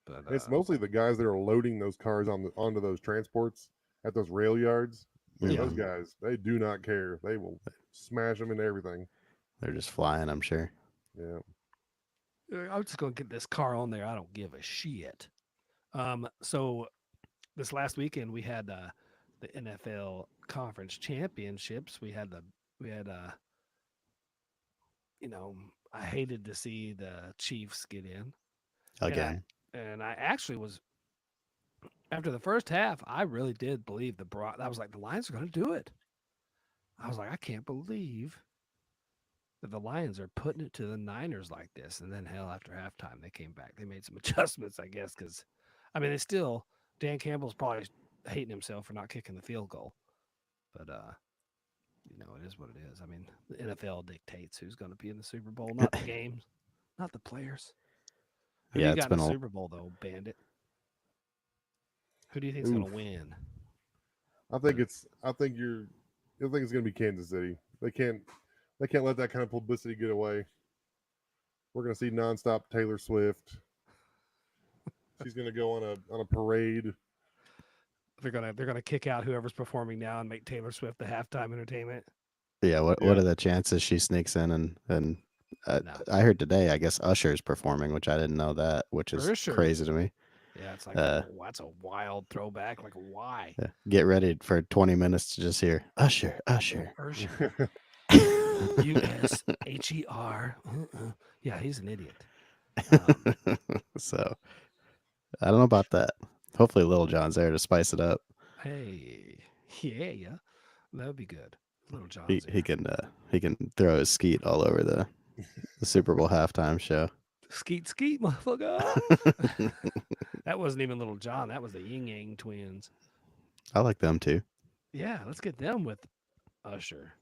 But It's mostly the guys that are loading those cars onto those transports at those rail yards. Man, yeah, those guys, they do not care. They will smash them into everything. They're just flying, I'm sure. Yeah. I'm just gonna get this car on there. I don't give a shit. So this last weekend we had the NFL conference championships. We had you know, I hated to see the Chiefs get in. And I Again. and I actually was after the first half, I really did believe I was like, the Lions are gonna do it. I was like, I can't believe that the Lions are putting it to the Niners like this. And then hell, after halftime, they came back. They made some adjustments, I guess, because I mean, Dan Campbell's probably hating himself for not kicking the field goal. But it is what it is. I mean, the NFL dictates who's going to be in the Super Bowl, not the games, not the players. Who do Yeah, you it's got in been the a Super Bowl though, Bandit? Who do you think's going Oof. to win? I think it's. I think you're. I think it's going to be Kansas City. They can't. They can't let that kind of publicity get away. We're going to see nonstop Taylor Swift. She's going to go on a parade. They're gonna kick out whoever's performing now and make Taylor Swift the halftime entertainment. yeah. What Yeah. are the chances she sneaks in and No, I heard today, I guess Usher's performing, which I didn't know that, which is Ursher. crazy to me. Yeah, it's like Uh, that's a wild throwback. Like why? get ready for 20 minutes to just hear Usher, Usher. Ursher. Usher. Yeah, he's an idiot. So I don't know about that. Hopefully, Lil Jon's there to spice it up. Hey, yeah, that would be good. Little He John's he here. can throw his skeet all over the Super Bowl halftime show. Skeet, motherfucker. That wasn't even Little John. That was the Ying Yang twins. I like them too. Yeah, let's get them with Usher.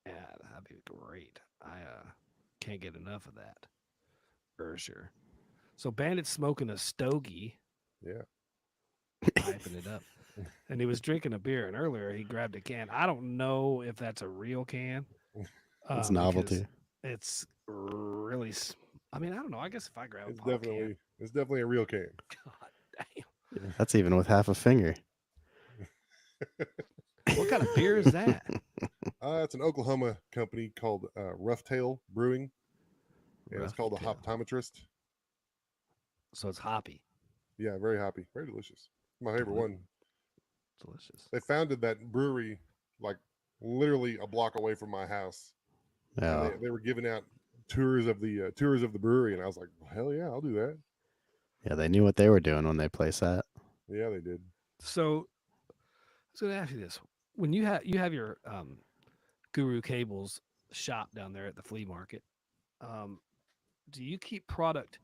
Yeah, that'd be great. I can't get enough of that. Ursher. So Bandit's smoking a stogie, Yeah. piping it up, and he was drinking a beer. And earlier he grabbed a can. I don't know if that's a real can, It's because novelty. it's really. I mean, I don't know. I guess if I grab a It's bottle can, definitely a real can. God damn, That's even with half a finger. what kind of beer is that? It's an Oklahoma company called Rough Tail Brewing, and it's Rough called the Tail. Hoptometrist. So it's hoppy, Yeah, very happy, very delicious. My favorite Deli- one. delicious. They founded that brewery like literally a block away from my house, and Yeah. they were giving out tours of the brewery, and I was like, well, hell yeah, I'll do that. Yeah, they knew what they were doing when they placed that. Yeah, they did. So I was going to ask you this: when you have your Guru Cables shop down there at the flea market, um, do you keep product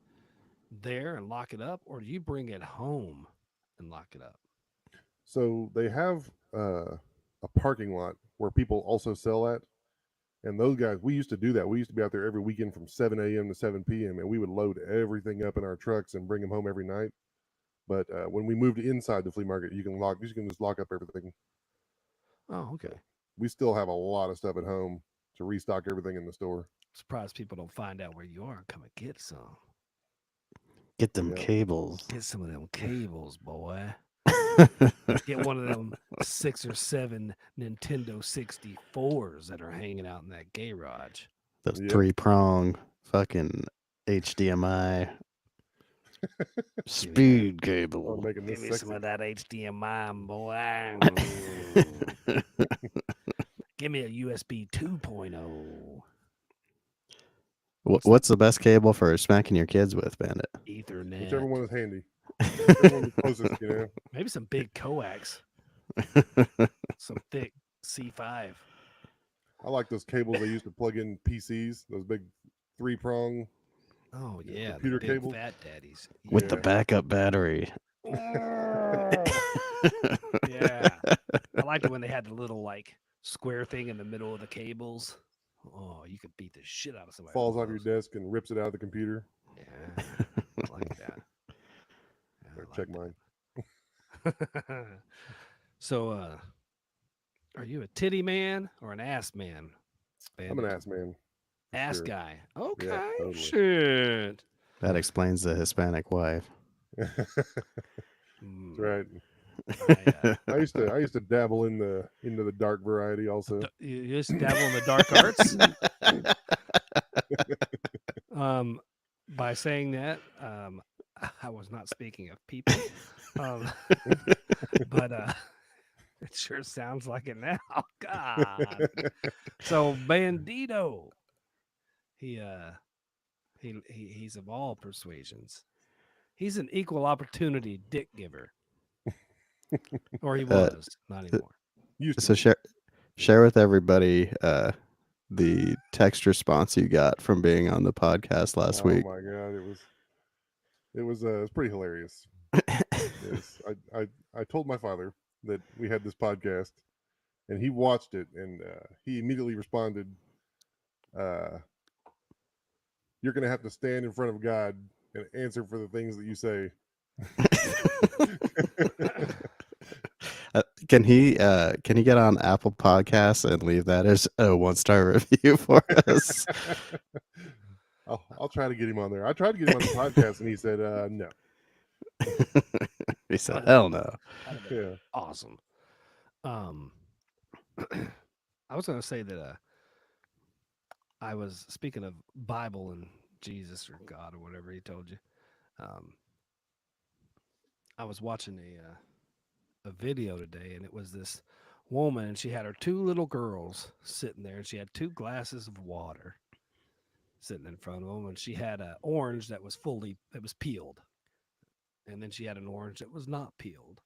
there and lock it up, or do you bring it home and lock it up? So they have a parking lot where people also sell at. And those guys, we used to do that. We used to be out there every weekend from 7 a.m. to 7 p.m. and we would load everything up in our trucks and bring them home every night. But when we moved inside the flea market, you can just lock up everything. Oh, So okay. we still have a lot of stuff at home to restock everything in the store. Surprised people don't find out where you are and come and get some. Get them Yeah. cables. Get some of them cables, boy. Get one of them 6 or 7 Nintendo 64s that are hanging out in that garage. Those Yep. 3-prong fucking HDMI speed Oh, cable. making Give this me sexy. some of that HDMI, boy. Give me a USB 2.0 What's the best cable for smacking your kids with, Bandit? Ethernet. Whichever one is handy. Whichever one is closest, you know. Maybe some big coax, some thick C5. I like those cables they used to plug in PCs, those big 3-prong Oh yeah, the computer big cables. fat daddies. With the Yeah. backup battery. Yeah. I liked it when they had the little like square thing in the middle of the cables. Oh, you could beat the shit out of somebody. Falls with off your those. desk and rips it out of the computer. Yeah, I like that. Yeah, Better I check like mine. that. So, are you a titty man or an ass man? I'm an Bandit? ass man. for Ass sure. guy. Yeah, Okay. totally. Shit. That explains the Hispanic wife. That's Mm, right. I, I used to dabble into the dark variety also. you just dabble in the dark arts. By saying that, I was not speaking of people, um, but it sure sounds like it now. God. So Bandito, he he's of all persuasions. He's an equal opportunity dick giver, or he Uh, was, not anymore. Used to so be. share with everybody the text response you got from being on the podcast last Oh week. my god, it was pretty hilarious. Yes, I told my father that we had this podcast, and he watched it, and he immediately responded, uh, "You're gonna have to stand in front of God and answer for the things that you say." Can he get on Apple Podcasts and leave that as a 1-star review for us? I'll try to get him on there. I tried to get him on the podcast, and he said, "No." He said, That'd "Hell be- no." That'd have been Yeah. awesome. Um, I was gonna say that I was speaking of Bible and Jesus or God or whatever he told you. Um, I was watching a video today, and it was this woman, and she had her 2 little girls sitting there, and she had 2 glasses of water sitting in front of them, and she had an orange that was peeled, and then she had an orange that was not peeled,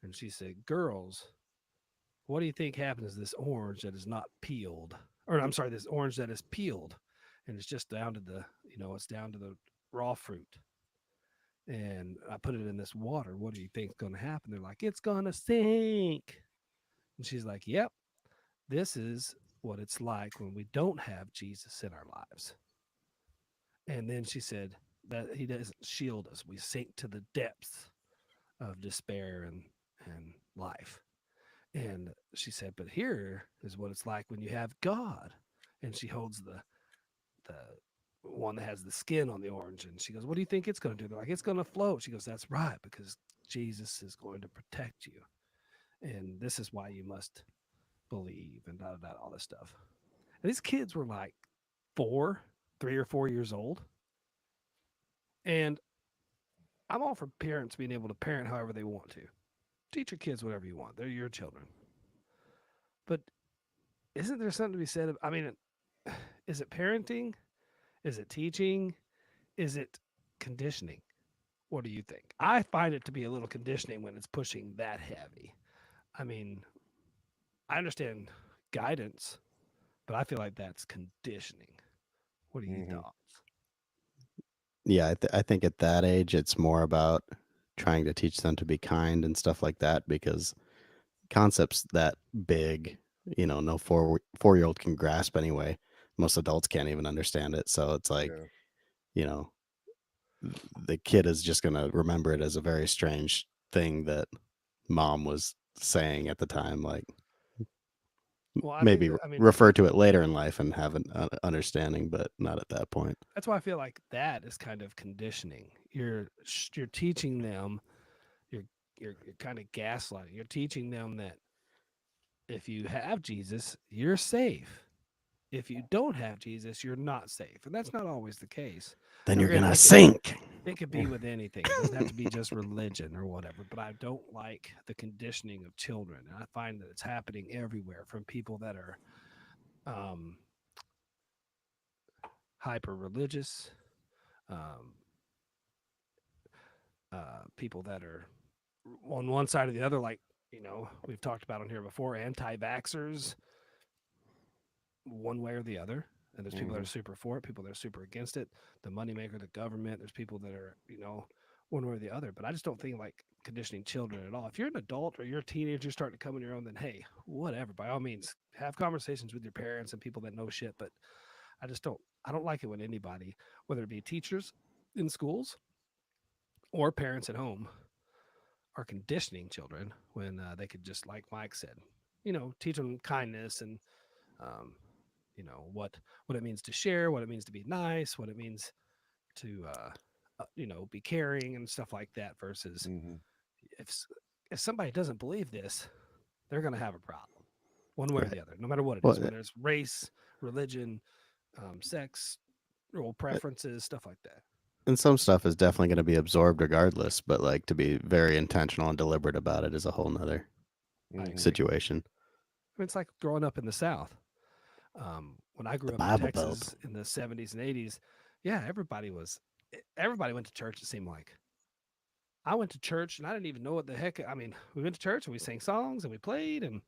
and she said, "Girls, what do you think happens to this orange that is not peeled? Or I'm sorry, this orange that is peeled, and it's just down to it's down to the raw fruit." And I put it in this water. What do you think's going to happen? They're like, "It's going to sink." And she's like, "Yep, this is what it's like when we don't have Jesus in our lives." And then she said, that he doesn't shield us. We sink to the depths of despair and life. And she said, but here is what it's like when you have God. And she holds the one that has the skin on the orange. And she goes, what do you think it's going to do? They're like, it's going to float. She goes, that's right, because Jesus is going to protect you. And this is why you must believe and all this stuff. And these kids were like 3 or 4 years old. And I'm all for parents being able to parent however they want to. Teach your kids whatever you want. They're your children. But isn't there something to be said? I mean, is it parenting? Is it teaching? Is it conditioning? What do you think? I find it to be a little conditioning when it's pushing that heavy. I mean, I understand guidance, but I feel like that's conditioning. What are your Mm-hmm. thoughts? Yeah, I think at that age, it's more about trying to teach them to be kind and stuff like that because concepts that big, no 4-year-old can grasp anyway. Most adults can't even understand it. So it's like, Yeah. you know, the kid is just going to remember it as a very strange thing that mom was saying at the time. Like, Well, I think maybe that, I mean, refer to it later in life and have an understanding, but not at that point. that's why I feel like that is kind of conditioning. You're teaching them, you're you're kind of gaslighting. You're teaching them that if you have Jesus, you're safe. If you don't have Jesus, you're not safe, and that's not always the case. Then Now, you're going granted, to sink. it could be with anything. It doesn't have to be just religion or whatever. But I don't like the conditioning of children, and I find that it's happening everywhere from people that are um, hyper religious, um, people that are on one side or the other, like we've talked about on here before, anti-vaxxers, one way or the other. And there's people that Mm-hmm. are super for it, people that are super against it, the moneymaker, the government. There's people that are, one way or the other. But I just don't think like conditioning children at all. If you're an adult or you're a teenager, you're starting to come on your own, then hey, whatever. By all means, have conversations with your parents and people that know shit. But I don't like it when anybody, whether it be teachers in schools or parents at home, are conditioning children when they could just, like Mike said, teach them kindness and um, what it means to share, what it means to be nice, what it means to be caring and stuff like that. Versus Mm-hmm. if if somebody doesn't believe this, they're going to have a problem, one way or Right. the other, no matter what it Well, is, whether it's race, religion, sex, role preferences, stuff like that. and some stuff is definitely going to be absorbed regardless, but like to be very intentional and deliberate about it is a whole nother I Mm-hmm. agree. situation. I mean, it's like growing up in the South. When I The grew up in Bible Belt. Texas in the 70s and 80s, yeah, everybody went to church. It seemed like I went to church and I didn't even know what the heck. I mean, we went to church and we sang songs and we played, and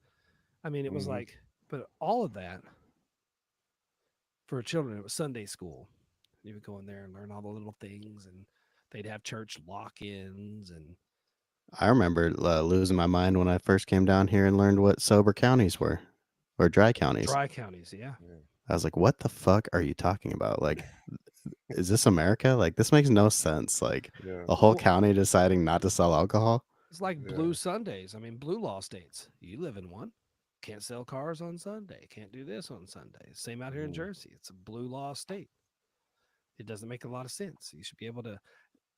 I mean, it was Mm-hmm. like, but all of that for children, it was Sunday school. You would go in there and learn all the little things, and they'd have church lock-ins and I remember losing my mind when I first came down here and learned what sober counties were or dry counties. dry counties. Yeah, Yeah. I was like, what the fuck are you talking about? Like, is this America? Like, this makes no sense. Like, Yeah. a whole well, county deciding not to sell alcohol. it's like Yeah. blue Sundays. I mean, blue law states. You live in one. Can't sell cars on Sunday. Can't do this on Sunday. Same out here in Mm-hmm. Jersey. It's a blue law state. It doesn't make a lot of sense. You should be able to.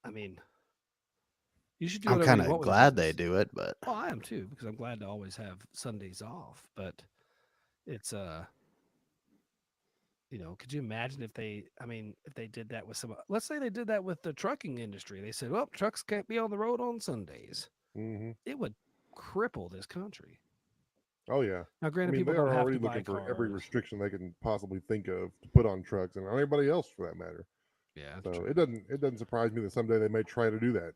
I mean, you should do I'm whatever kind you of want with your glad they business. do it, but Well, I am too because I'm glad to always have Sundays off. But it's could you imagine if if they did that with let's say they did that with the trucking industry. They said, well, trucks can't be on the road on Sundays. Mm-hmm. It would cripple this country. Oh yeah. Now, I granted, mean, people they don't are have already to buy looking for every cars. restriction they can possibly think of to put on trucks and on everybody else for that matter. Yeah, that's So true. it doesn't surprise me that someday they may try to do that.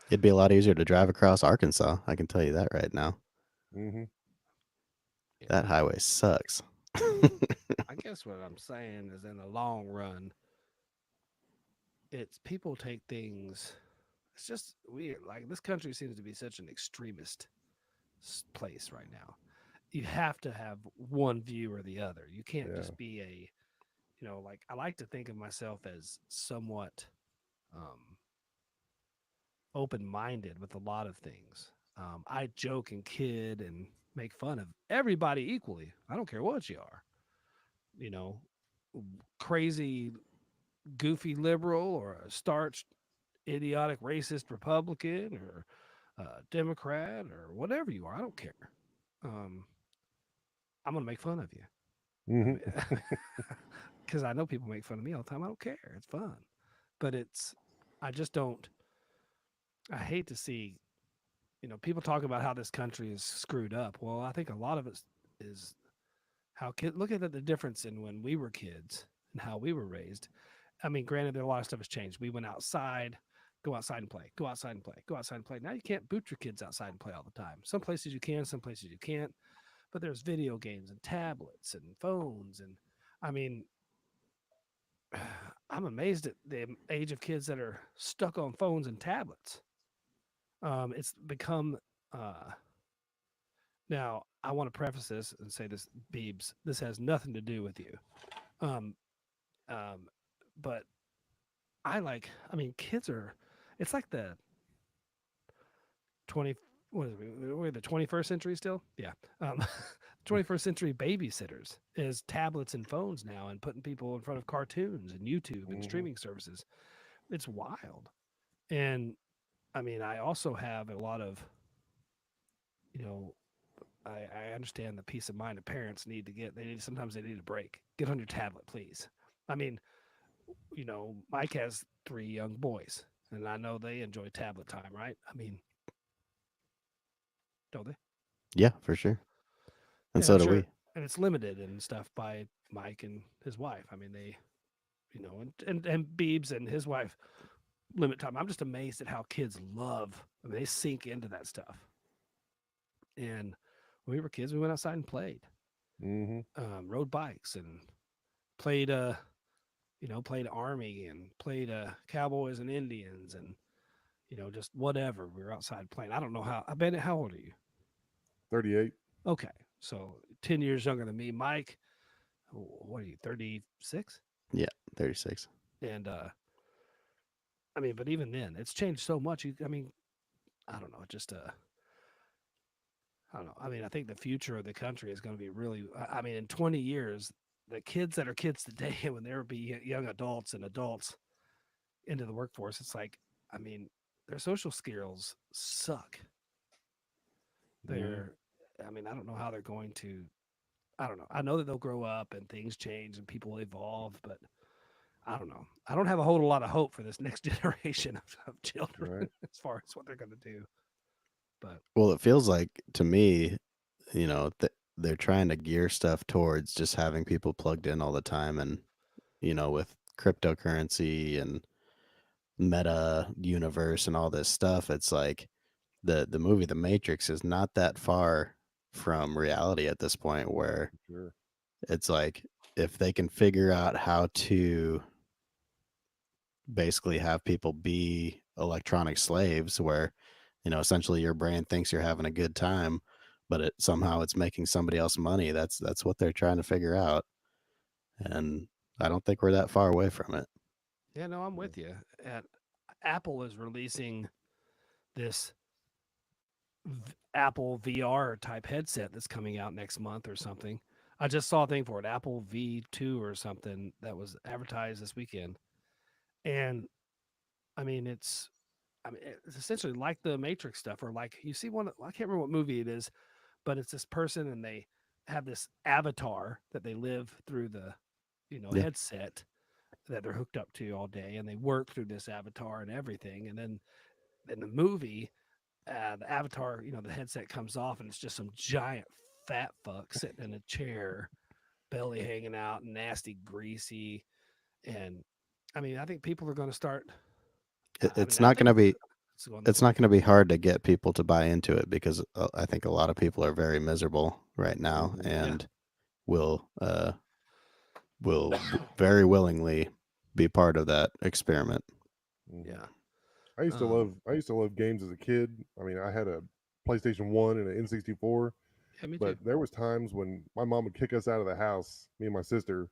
it'd be a lot easier to drive across Arkansas. I can tell you that right now. Mm-hmm. Yeah. That highway sucks. I guess what I'm saying is in the long run, it's people take things. It's just weird. Like this country seems to be such an extremist place right now. You have to have one view or the other. You can't Yeah. just be like I like to think of myself as somewhat. um, open-minded with a lot of things. I joke and kid and make fun of everybody equally. I don't care what you are. You know, crazy, goofy liberal or a starched, idiotic, racist Republican or Democrat or whatever you are. I don't care. Um, I'm gonna make fun of you. I Hmm. mean, because I know people make fun of me all the time. I don't care. It's fun, but I just don't. I hate to see, people talk about how this country is screwed up. Well, I think a lot of it is how look at the difference in when we were kids and how we were raised. I mean, granted, there a lot of stuff has changed. We went outside, go outside and play, go outside and play, go outside and play. Now you can't boot your kids outside and play all the time. Some places you can, some places you can't. But there's video games and tablets and phones, and I mean, I'm amazed at the age of kids that are stuck on phones and tablets. It's become now. I want to preface this and say this, Beebs. This has nothing to do with you. Um, um, but I like. I mean, kids are. It's like the 20. What is it? We're the 21st century still. Yeah. 21st century babysitters is tablets and phones now, and putting people in front of cartoons and YouTube and Hmm. streaming services. It's wild. And I mean, I also have a lot of, you know, I understand the peace of mind that parents need to get. Sometimes they need a break. Get on your tablet, please. I mean, Mike has 3 young boys, and I know they enjoy tablet time, right? I mean, don't they? Yeah, for sure. And And so I'm do sure, we. and it's limited and stuff by Mike and his wife. I mean, they, and Beebs and his wife limit time. I'm just amazed at how kids love. I mean, they sink into that stuff. And when we were kids, we went outside and played, Hmm. rode bikes and played, played army and played cowboys and Indians and just whatever. We were outside playing. I don't know how. I bet. How old are you? 38. Okay, so 10 years younger than me. Mike, what are you? 36. Yeah, 36. And I mean, but even then, it's changed so much. I mean, I don't know. Just I don't know. I mean, I think the future of the country is going to be really. I mean, in 20 years, the kids that are kids today, when they will be young adults and adults into the workforce, it's like, I mean, their social skills suck. Hmm. They're, I mean, I don't know how they're going to. I don't know. I know that they'll grow up and things change and people evolve, but I don't know. I don't have a whole lot of hope for this next generation of children Right. as far as what they're going to do. But Well, it feels like to me, they're trying to gear stuff towards just having people plugged in all the time. And, with cryptocurrency and meta universe and all this stuff, it's like the movie The Matrix is not that far from reality at this point, No, where for sure. it's like if they can figure out how to basically have people be electronic slaves where essentially your brain thinks you're having a good time, but it's making somebody else money. That's what they're trying to figure out, and I don't think we're that far away from it. yeah, no, I'm Yeah. with you. And Apple is releasing this Apple VR type headset that's coming out next month or something. I just saw a thing for it, Apple V2 or something that was advertised this weekend. And I mean, it's essentially like the Matrix stuff, or like you see one. I can't remember what movie it is, but it's this person and they have this avatar that they live through the, Yeah, headset that they're hooked up to all day, and they work through this avatar and everything. And then in the movie, the avatar, the headset comes off, and it's just some giant fat fuck sitting in a chair, belly hanging out, nasty, greasy, and I mean, I think people are going to start. it, I mean, it's I not going think to be it's going this it's not way. going to be hard to get people to buy into it, because I think a lot of people are very miserable right now Hmm. Yeah, and will very willingly be part of that experiment. Hmm. yeah. I used to love games as a kid. I mean, I had a PlayStation 1 and an N64, Yeah, me too. but there was times when my mom would kick us out of the house, me and my sister,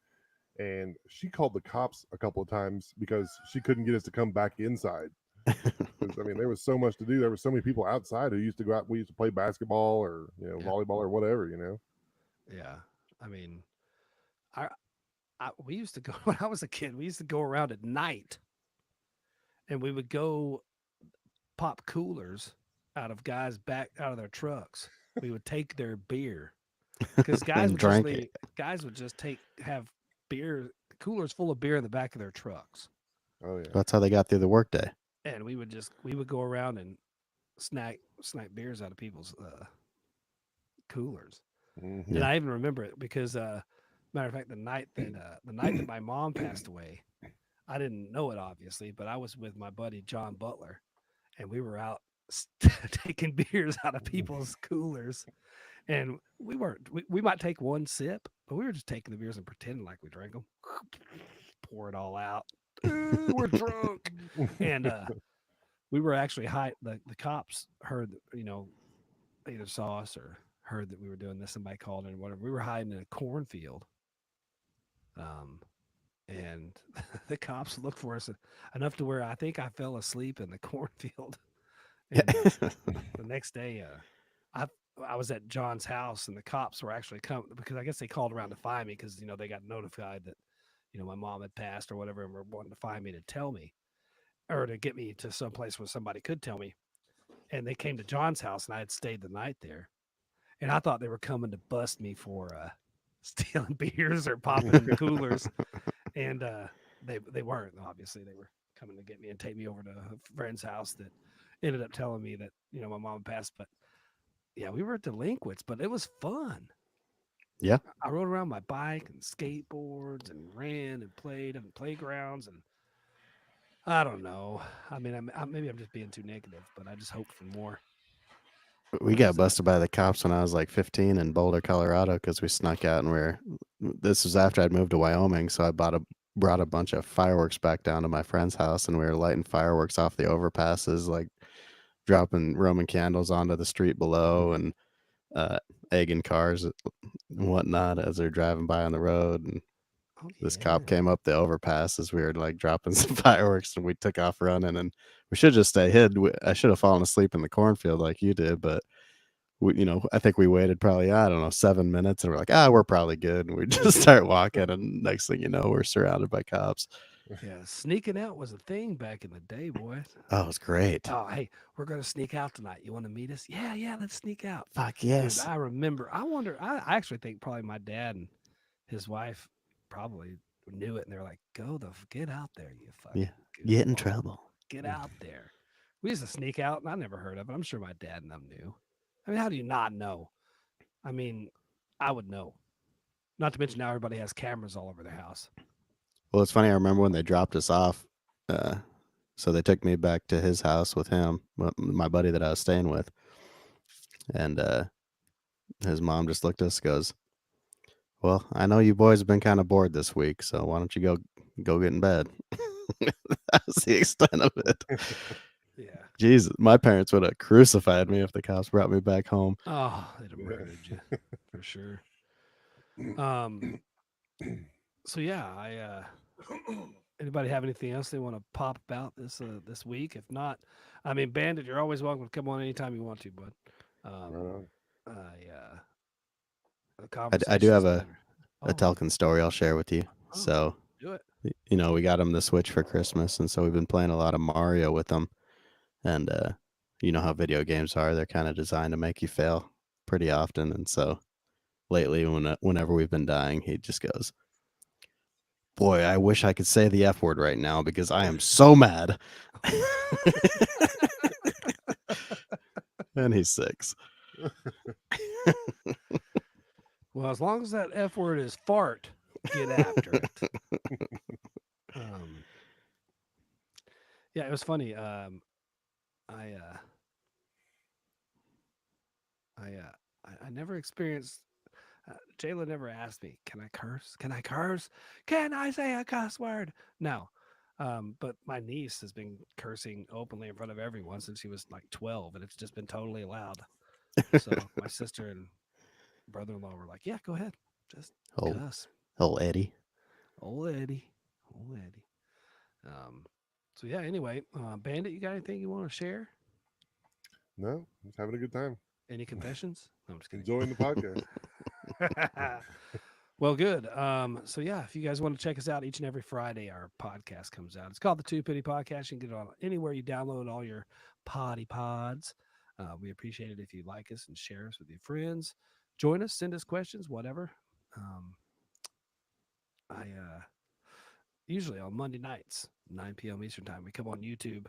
and she called the cops a couple of times because she couldn't get us to come back inside. Because I mean, there was so much to do. There were so many people outside who used to go out. We used to play basketball or Yeah. volleyball or whatever. Yeah. I mean, I, we used to go when I was a kid. We used to go around at night, and we would go pop coolers out of guys' back out of their trucks. We would take their beer because and drank it. guys would just have beer coolers full of beer in the back of their trucks, Oh yeah. That's how they got through the workday. and we would go around and snack beers out of people's coolers. And Hmm. Yeah. I even remember it because matter of fact, the night that my mom passed away, I didn't know it obviously, but I was with my buddy John Butler, and we were out taking beers out of people's coolers. And we weren't. We might take one sip, but we were just taking the beers and pretending like we drank them. Pour it all out. We're drunk, and we were actually high. The cops heard that, either saw us or heard that we were doing this. Somebody called in, or whatever. We were hiding in a cornfield, um, and the cops looked for us enough to where I think I fell asleep in the cornfield. And the next day, I I was at John's house, and the cops were actually coming because I guess they called around to find me because they got notified that my mom had passed or whatever, and were wanting to find me to tell me or to get me to some place where somebody could tell me. And they came to John's house, and I had stayed the night there, and I thought they were coming to bust me for stealing beers or popping coolers, and they weren't. Obviously, they were coming to get me and take me over to a friend's house that ended up telling me that my mom passed. But yeah, we were delinquents, but it was fun. Yeah. I rode around my bike and skateboards and ran and played on playgrounds, and I don't know. I mean, maybe I'm just being too negative, but I just hope for more. We got 'Cause, busted by the cops when I was like 15 in Boulder, Colorado, because we snuck out and this was after I'd moved to Wyoming. So I brought a bunch of fireworks back down to my friend's house, and we were lighting fireworks off the overpasses, like dropping Roman candles onto the street below and uh, egging cars and whatnot as they're driving by on the road. And oh this yeah, cop came up the overpass as we were like dropping some fireworks, and we took off running. And we should just stay hid. I should have fallen asleep in the cornfield like you did, but I think we waited probably, I don't know, 7 minutes, and we're like, we're probably good. And we just start walking, and next thing you know, we're surrounded by cops. yeah. Sneaking out was a thing back in the day, boy. Oh, it was great. Oh, hey, we're gonna sneak out tonight. You want to meet us? Yeah, yeah. Let's sneak out, Fuck dude. yes. I remember. I wonder. I actually think probably my dad and his wife probably knew it, and they're like, get out there, you Yeah. fucking Get in goofball. trouble. Get out there." We used to sneak out, and I never heard of it. I'm sure my dad and them knew. I mean, how do you not know? I mean, I would know. Not to mention now everybody has cameras all over their house. Well, it's funny. I remember when they dropped us off. So they took me back to his house with him, my buddy that I was staying with. And his mom just looked at us, goes, "Well, I know you boys have been kind of bored this week, so why don't you go get in bed?" That was the extent of it. Yeah. Jesus, my parents would have crucified me if the cops brought me back home. Oh, they'd have murdered you for sure. Um. So yeah, anybody have anything else they want to pop about this week? If not, I mean, Bandit, you're always welcome to come on anytime you want to, bud. Right Um. on. The I do have conversation's a been. Telkin story I'll share with you. Oh, So, do it. we got him the Switch for Christmas, and so we've been playing a lot of Mario with him. And you know how video games are; they're kind of designed to make you fail pretty often. And so lately, whenever we've been dying, he just goes, "Boy, I wish I could say the F word right now because I am so mad." And he's 6. Well, as long as that F word is fart, get after it. Um. Yeah, it was funny. I I never experienced. Jayla never asked me, "Can I curse? Can I curse? Can I say a cuss word?" No. But my niece has been cursing openly in front of everyone since she was like 12, and it's just been totally allowed. So my sister and brother-in-law were like, "Yeah, go ahead, just Oh, cuss." old Eddie. Old Eddie. So yeah. Anyway, Bandit, you got anything you want to share? No, just having a good time, Any confessions? No, I'm just kidding. enjoying the podcast. Well, good. So yeah, if you guys want to check us out each and every Friday, our podcast comes out. It's called the Two Penny Podcast. You can get it on anywhere you download all your potty pods. We appreciate it if you like us and share us with your friends. Join us, send us questions, whatever. I usually on Monday nights, 9 p.m. Eastern time, we come on YouTube.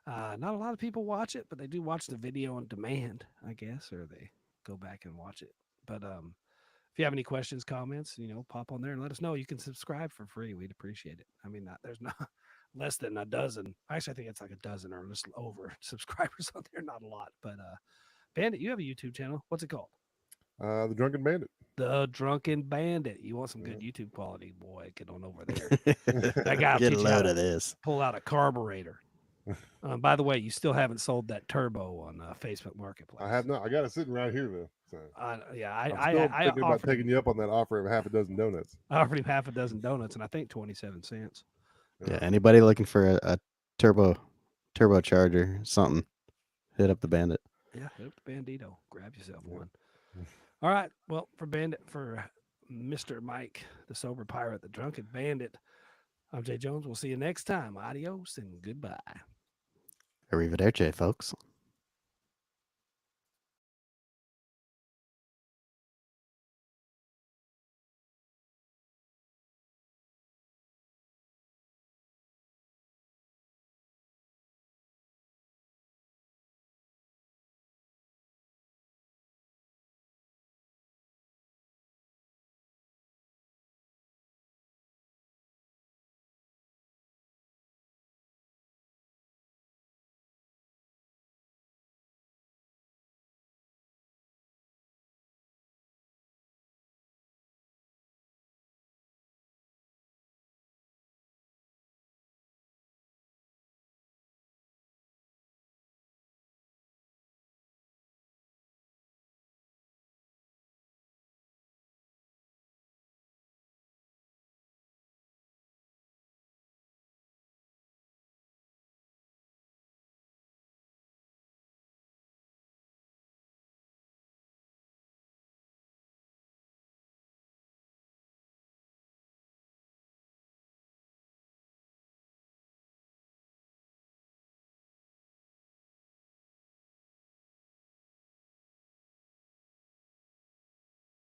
Not a lot of people watch it, but they do watch the video on demand, I guess, or they go back and watch it. But if you have any questions, comments, pop on there and let us know. You can subscribe for free. We'd appreciate it. I mean, there's not less than a dozen. Actually, I think it's like a dozen or just over subscribers on there. Not a lot. But Bandit, you have a YouTube channel. What's it called? The Drunken Bandit. The Drunken Bandit. You want some good YouTube quality, boy? Get on over there. That guy will Get a teach you how load to of this. pull out a carburetor. By the way, you still haven't sold that turbo on Facebook Marketplace. I have not. I got it sitting right here though. So Yeah, I'm I still thinking about offered taking you up on that offer of half a dozen donuts. I offered him half a dozen donuts, and I think 27 cents. Yeah, anybody looking for a turbocharger, something, hit up the Bandit. Yeah, hit up the Bandito. Grab yourself one. All right. Well, for Mr. Mike, the sober pirate, the drunken bandit, I'm Jay Jones. We'll see you next time. Adios and goodbye. Arrivederci, folks.